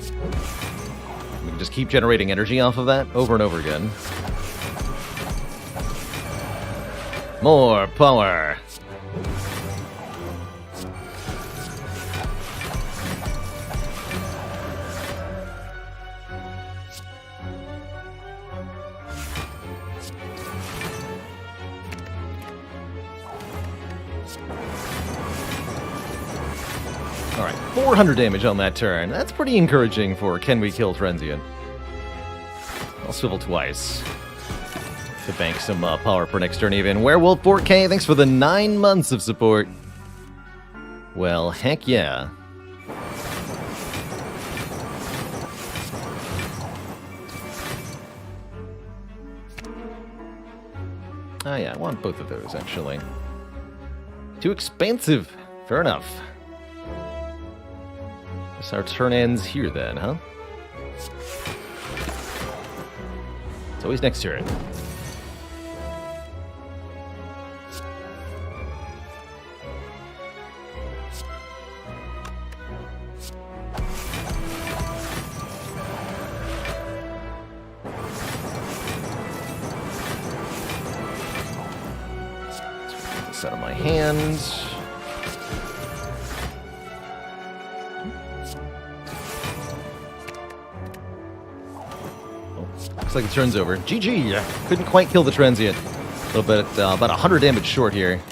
S1: We can just keep generating energy off of that over and over again. More power! Alright, 400 damage on that turn. That's pretty encouraging for can we kill Transient. I'll swivel twice to bank some power for next turn even. Werewolf 4K, thanks for the 9 months of support. Well, heck yeah. Oh yeah, I want both of those, actually. Too expensive. Fair enough. Guess our turn ends here then, huh? It's always next turn. Let's get this out of my hand. Looks like the turn's over. GG! Couldn't quite kill the Transient. A little bit, about 100 damage short here.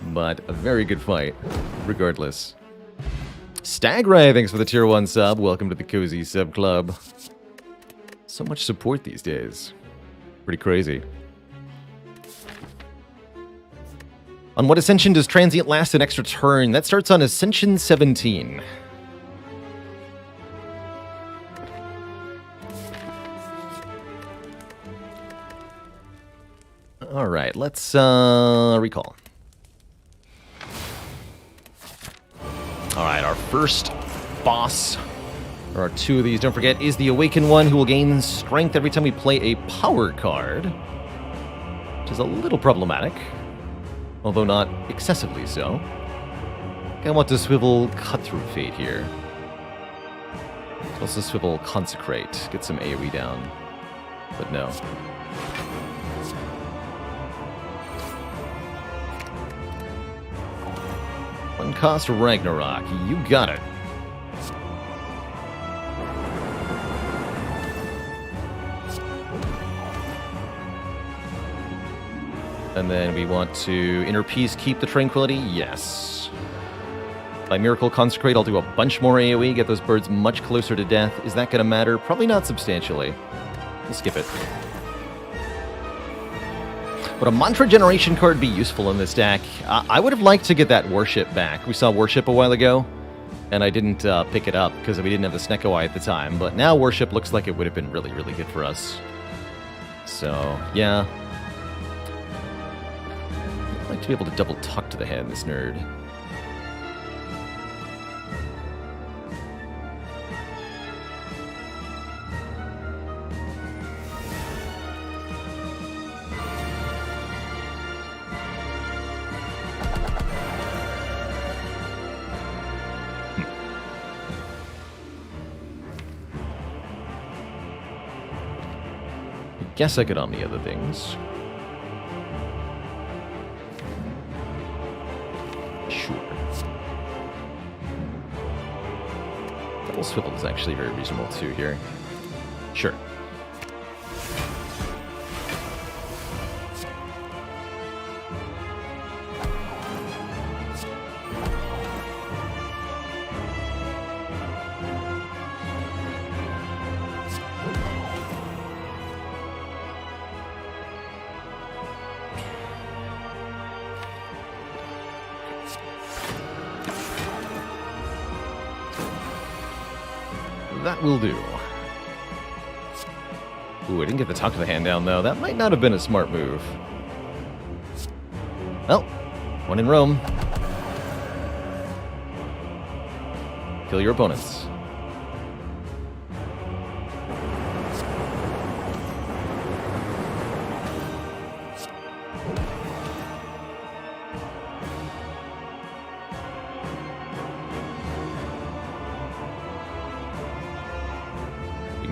S1: But a very good fight, regardless. Stagray, thanks for the tier 1 sub. Welcome to the Cozy Sub Club. So much support these days. Pretty crazy. On what Ascension does Transient last an extra turn? That starts on Ascension 17. Alright, let's recall. Alright, our first boss, there are 2 of these, don't forget, is the Awakened one, who will gain strength every time we play a power card, which is a little problematic, although not excessively so. I want to swivel Cutthrough Fate here. Let's also swivel Consecrate, get some AoE down, but no. One cost Ragnarok. You got it. And then we want to Inner Peace, keep the Tranquility. Yes. By Miracle Consecrate, I'll do a bunch more AoE, get those birds much closer to death. Is that going to matter? Probably not substantially. We'll skip it. Would a Mantra Generation card be useful in this deck? I would have liked to get that Worship back. We saw Worship a while ago, and I didn't pick it up because we didn't have the Snecko Eye at the time. But now Worship looks like it would have been really, really good for us. So, yeah. I'd like to be able to double tuck to the head, this nerd. Guess I could omni other things. Sure. Double Swivel is actually very reasonable too here. Sure. That will do. Ooh, I didn't get the talk to the hand down, though. That might not have been a smart move. Well, one in Rome. Kill your opponents.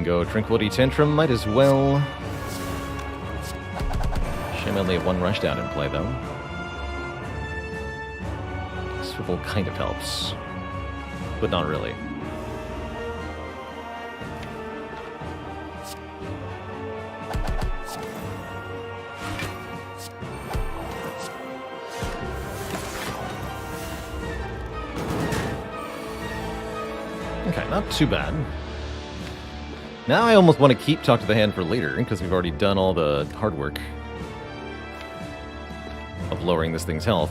S1: can go Tranquility Tantrum, might as well. Shame I only have one rushdown in play, though. Swivel kind of helps, but not really. Okay, not too bad. Now I almost want to keep Talk to the Hand for later, because we've already done all the hard work of lowering this thing's health.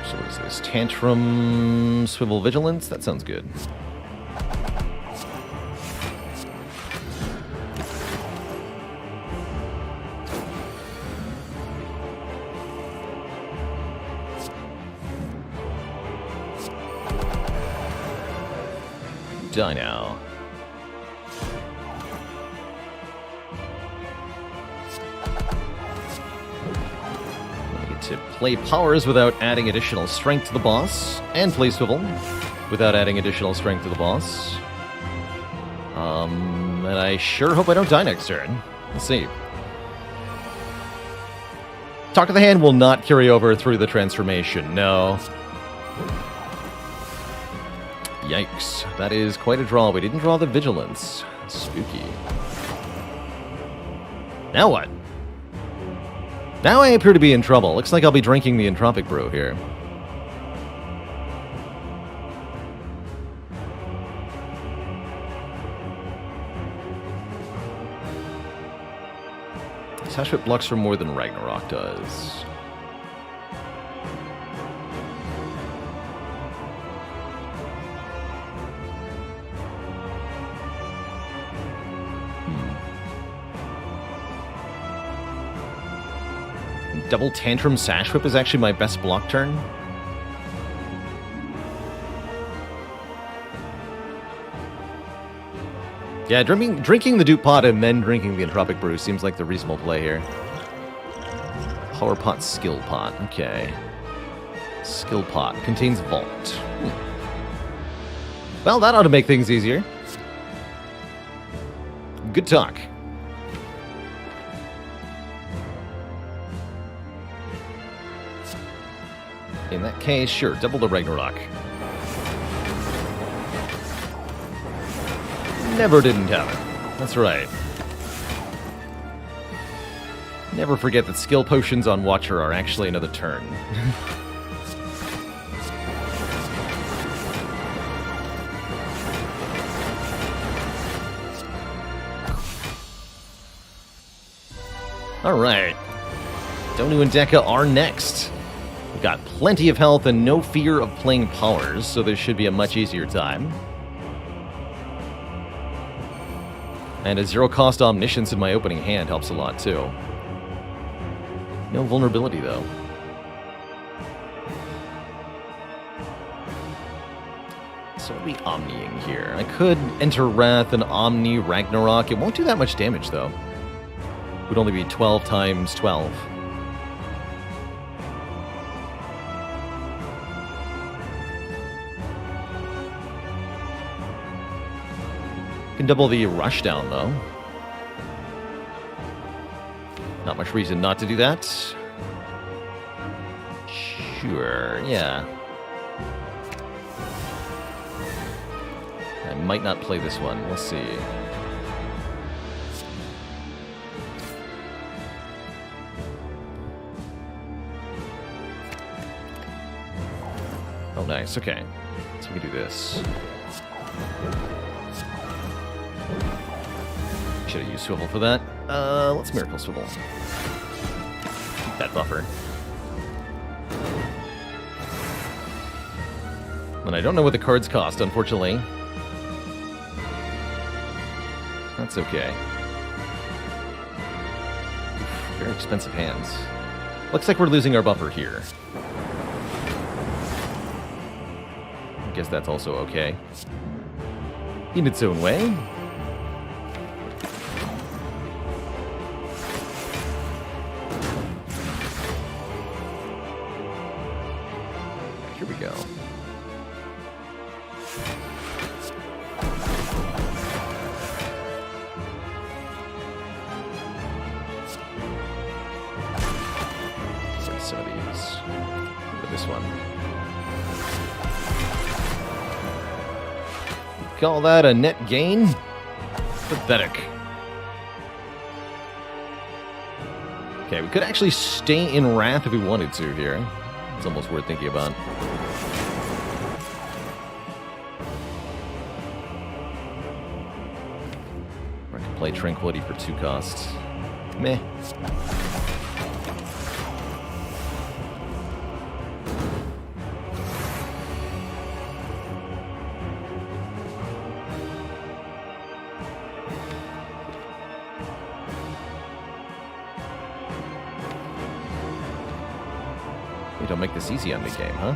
S1: So what is this? Tantrum, Swivel, Vigilance? That sounds good. Die now. To play powers without adding additional strength to the boss, and play Swivel without adding additional strength to the boss. And I sure hope I don't die next turn. Let's see. Talk to the Hand will not carry over through the transformation, no. Yikes. That is quite a draw. We didn't draw the Vigilance. Spooky. Now what? Now I appear to be in trouble. Looks like I'll be drinking the Entropic Brew here. Sash Whip blocks for more than Ragnarok does. Double Tantrum Sash Whip is actually my best block turn. Yeah, drinking the Dupe Pot and then drinking the Entropic Brew seems like the reasonable play here. Power Pot, Skill Pot. Okay. Skill Pot contains Vault. Well, that ought to make things easier. Good talk. In that case, sure, double the Ragnarok. Never didn't have it. That's right. Never forget that skill potions on Watcher are actually another turn. Alright. Donu and Deca are next. We've got plenty of health and no fear of playing powers, so this should be a much easier time. And a zero-cost Omniscience in my opening hand helps a lot, too. No vulnerability, though. So what are we Omniing here? I could enter Wrath and Omni Ragnarok. It won't do that much damage, though. It would only be 12 times 12. Can double the Rushdown, though. Not much reason not to do that. Sure, yeah. I might not play this one. We'll see. Oh, nice. Okay. So we can do this. Should have used Swivel for that. Let's Miracle Swivel. Keep that buffer. And I don't know what the cards cost, unfortunately. That's okay. Very expensive hands. Looks like we're losing our buffer here. I guess that's also okay. In its own way. Here we go. Some of these. Look at this one. Call that a net gain? Pathetic. Okay, we could actually stay in Wrath if we wanted to here. It's almost worth thinking about. Or I can play Tranquility for 2 costs. Meh. You don't make this easy on the game, huh?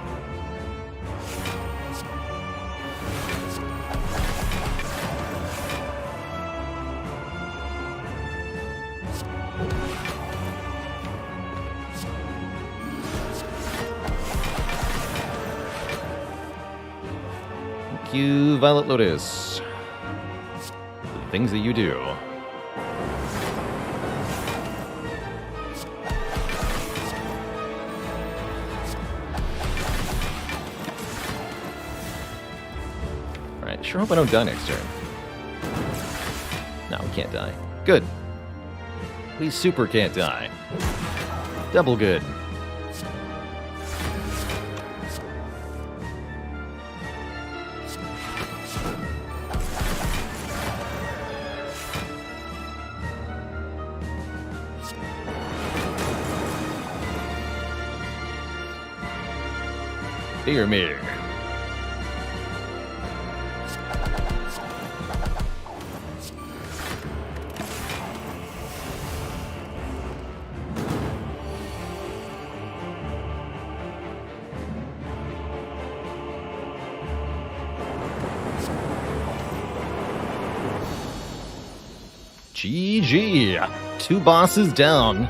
S1: Thank you, Violet Lotus. The things that you do. Sure hope I don't die next turn. No, we can't die. Good. We super can't die. Double good. Dear me. GG. 2 bosses down.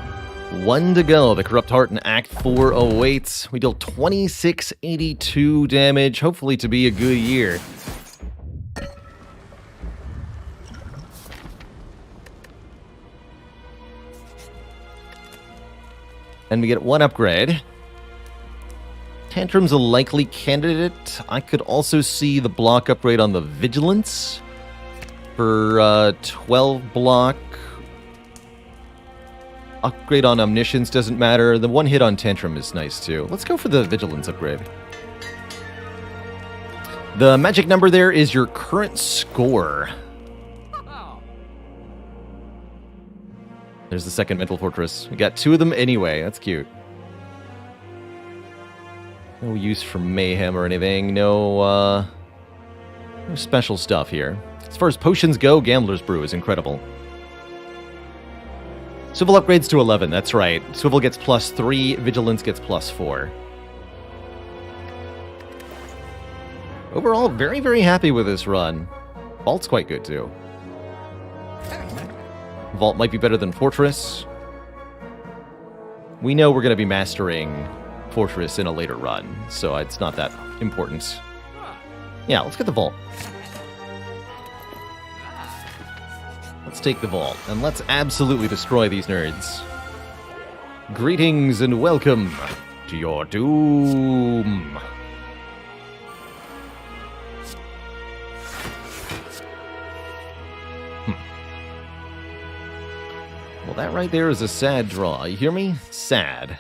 S1: 1 to go. The Corrupt Heart in Act 4 awaits. We deal 2682 damage. Hopefully to be a good year. And we get 1 upgrade. Tantrum's a likely candidate. I could also see the block upgrade on the Vigilance. For 12 block. Upgrade on Omniscience doesn't matter. The 1 hit on Tantrum is nice too. Let's go for the Vigilance upgrade. The magic number there is your current score. There's the second Mental Fortress. We got 2 of them anyway. That's cute. No use for Mayhem or anything. No special stuff here. As far as potions go, Gambler's Brew is incredible. Swivel upgrades to 11, that's right. Swivel gets +3, Vigilance gets +4. Overall, very, very happy with this run. Vault's quite good, too. Vault might be better than Fortress. We know we're going to be mastering Fortress in a later run, so it's not that important. Yeah, let's get the Vault. Let's take the Vault, and let's absolutely destroy these nerds. Greetings and welcome to your doom. Well, that right there is a sad draw. You hear me? Sad.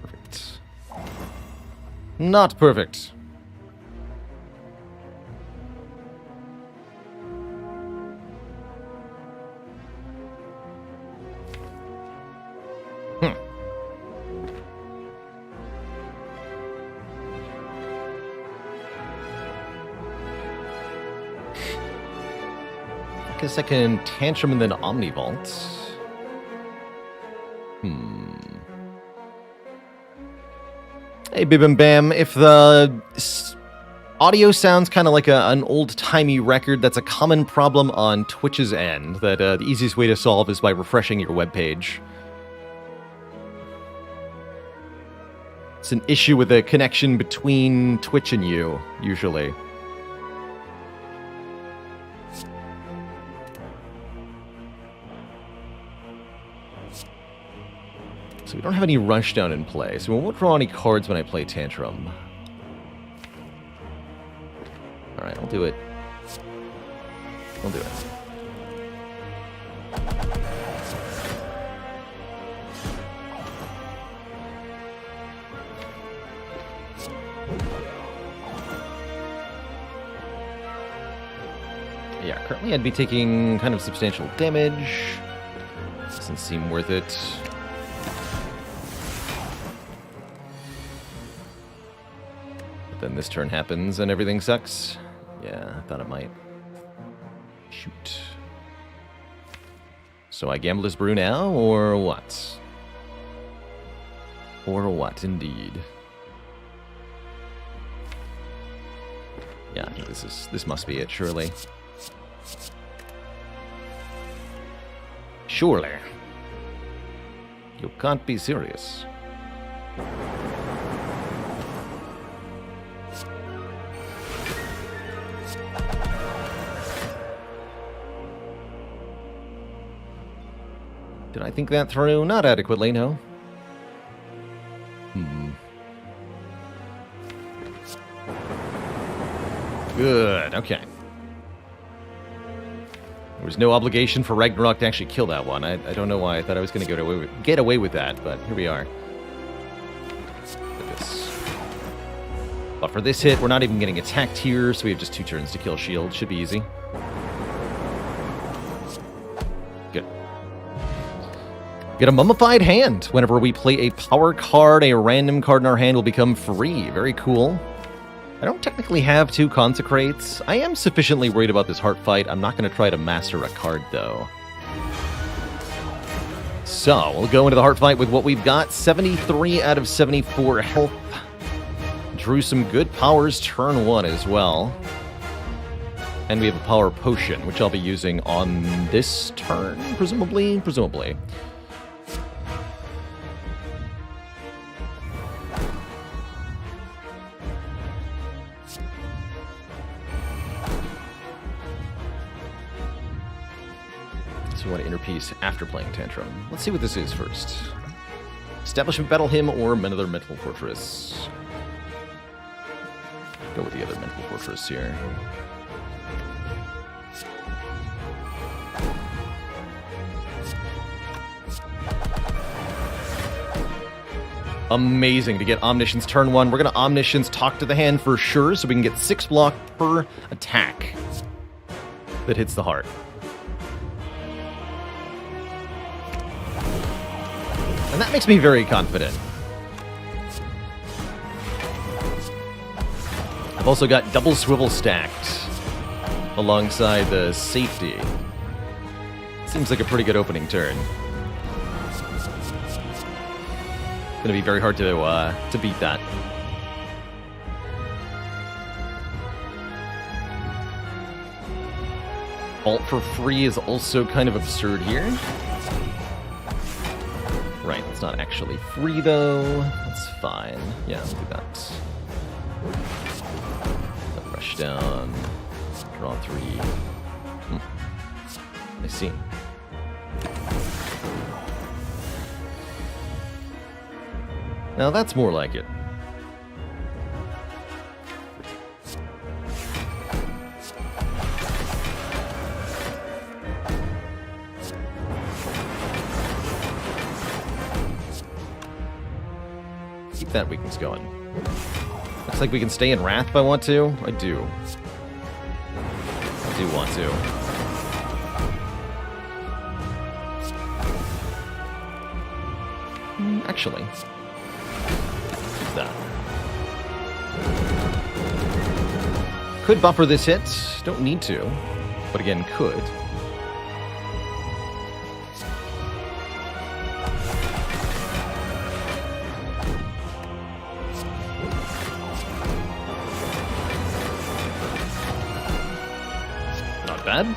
S1: Perfect. Not perfect. guess I can Tantrum and then Omnivault. Hey, Bib and Bam, if the audio sounds kind of like an old-timey record, that's a common problem on Twitch's end, that the easiest way to solve is by refreshing your webpage. It's an issue with the connection between Twitch and you, usually. So we don't have any rushdown in play, so we won't draw any cards when I play Tantrum. Alright, I'll do it. I'll do it. Yeah, currently I'd be taking kind of substantial damage. Doesn't seem worth it. But then this turn happens and everything sucks. Yeah, I thought it might. Shoot. So I gamble this brew now, or what? Or what, indeed. Yeah, I think this must be it, surely. Surely. You can't be serious. Did I think that through? Not adequately, no. Good, okay. There was no obligation for Ragnarok to actually kill that one. I don't know why I thought I was going to get away with that, but here we are. Look at this. But for this hit, we're not even getting attacked here, so we have just 2 turns to kill shield. Should be easy. Good. Get a Mummified hand. Whenever we play a power card, a random card in our hand will become free. Very cool. I don't technically have 2 Consecrates. I am sufficiently worried about this heart fight. I'm not going to try to master a card, though. So, we'll go into the heart fight with what we've got. 73 out of 74 health. Drew some good powers turn 1 as well. And we have a power potion, which I'll be using on this turn, presumably. Presumably. So I want to interpiece after playing Tantrum. Let's see what this is first. Establishment Battle Hymn or another Mental Fortress. Go with the other Mental Fortress here. Amazing to get Omniscience turn 1. We're going to Omniscience Talk to the hand for sure, so we can get 6 block per attack that hits the heart. And that makes me very confident. I've also got double Swivel stacked alongside the safety. Seems like a pretty good opening turn. It's going to be very hard to beat that. Alt for free is also kind of absurd here. Right, it's not actually free though. That's fine. Yeah, I'll do that. Rush down. Draw 3. I see. Now that's more like it. Keep that weakness going. Looks like we can stay in Wrath if I want to. I do. I do want to. Actually. That. Could buffer this hit. Don't need to. But again, could. bad.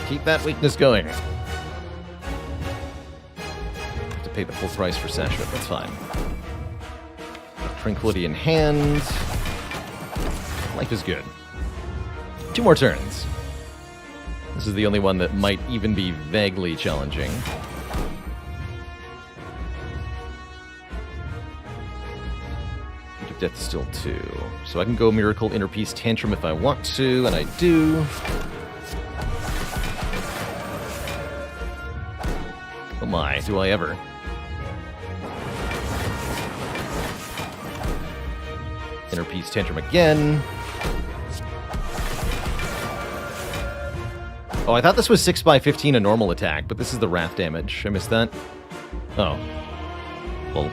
S1: Keep that weakness going. Have to pay the full price for Sash Whip, that's fine. Tranquility in hand. Life is good. 2 more turns. This is the only one that might even be vaguely challenging. Give Death still 2. So I can go Miracle, Inner Peace, Tantrum if I want to, and I do. Oh my, do I ever. Inner Peace, Tantrum again. Oh, I thought this was 6x15 a normal attack, but this is the wrath damage. I missed that. Oh. Well.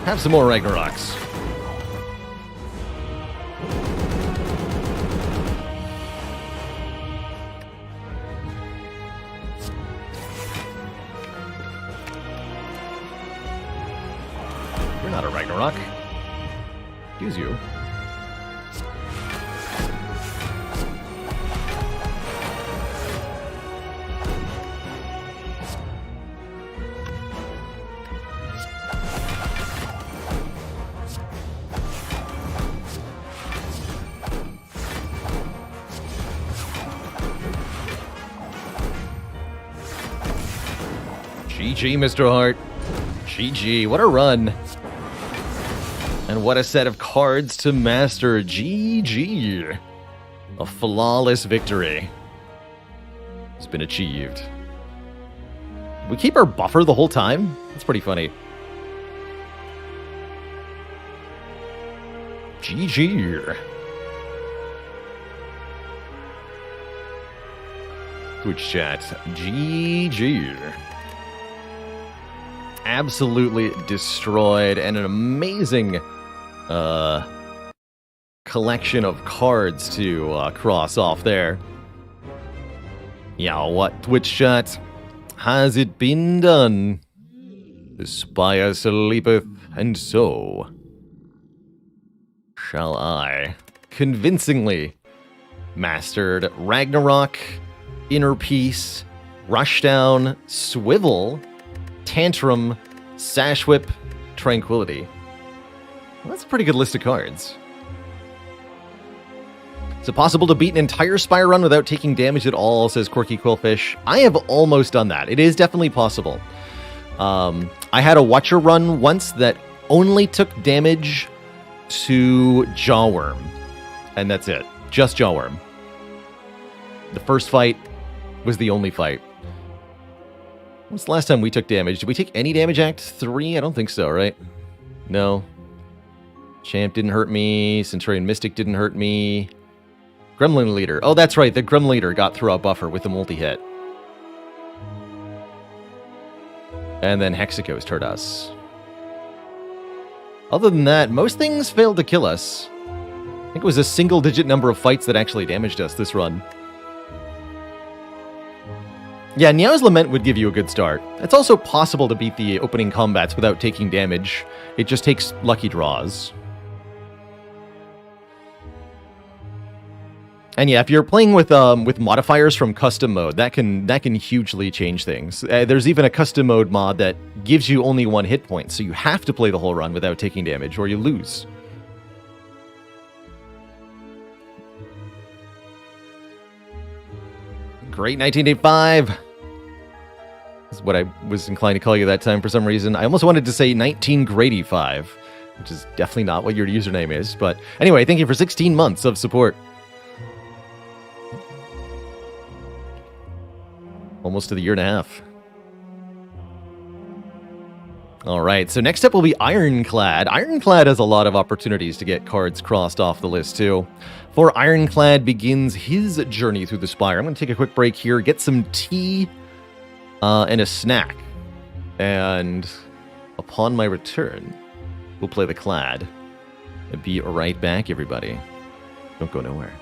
S1: Have some more Ragnaroks. You're not a Ragnarok. Use you. GG, Mr. Hart. GG, what a run. And what a set of cards to master. GG. A flawless victory has been achieved. We keep our buffer the whole time? That's pretty funny. GG. Twitch chat. GG. Absolutely destroyed, and an amazing collection of cards to cross off there. Yeah, what, Twitch chat? Has it been done? The spire sleepeth, and so shall I. Convincingly mastered Ragnarok, Inner Peace, Rushdown, Swivel, Tantrum, Sash Whip, Tranquility. Well, that's a pretty good list of cards. Is it possible to beat an entire Spire run without taking damage at all, says Quirky Quillfish. I have almost done that. It is definitely possible. I had a Watcher run once that only took damage to Jawworm. And that's it. Just Jawworm. The first fight was the only fight. When's the last time we took damage? Did we take any damage Act 3? I don't think so, right? No. Champ didn't hurt me. Centurion Mystic didn't hurt me. Gremlin Leader. Oh, that's right. The Gremlin Leader got through a buffer with the multi-hit. And then Hexaghost hurt us. Other than that, most things failed to kill us. I think it was a single-digit number of fights that actually damaged us this run. Yeah, Niao's Lament would give you a good start. It's also possible to beat the opening combats without taking damage. It just takes lucky draws. And yeah, if you're playing with modifiers from custom mode, that can hugely change things. There's even a custom mode mod that gives you only 1 hit point, so you have to play the whole run without taking damage, or you lose. Great 1985. That's what I was inclined to call you that time for some reason. I almost wanted to say 19Grady5, which is definitely not what your username is. But anyway, thank you for 16 months of support. Almost to the 1.5 years. All right, so next up will be Ironclad. Ironclad has a lot of opportunities to get cards crossed off the list, too. For Ironclad begins his journey through the Spire. I'm going to take a quick break here, get some tea and a snack. And upon my return, we'll play the Clad. And be right back, everybody. Don't go nowhere.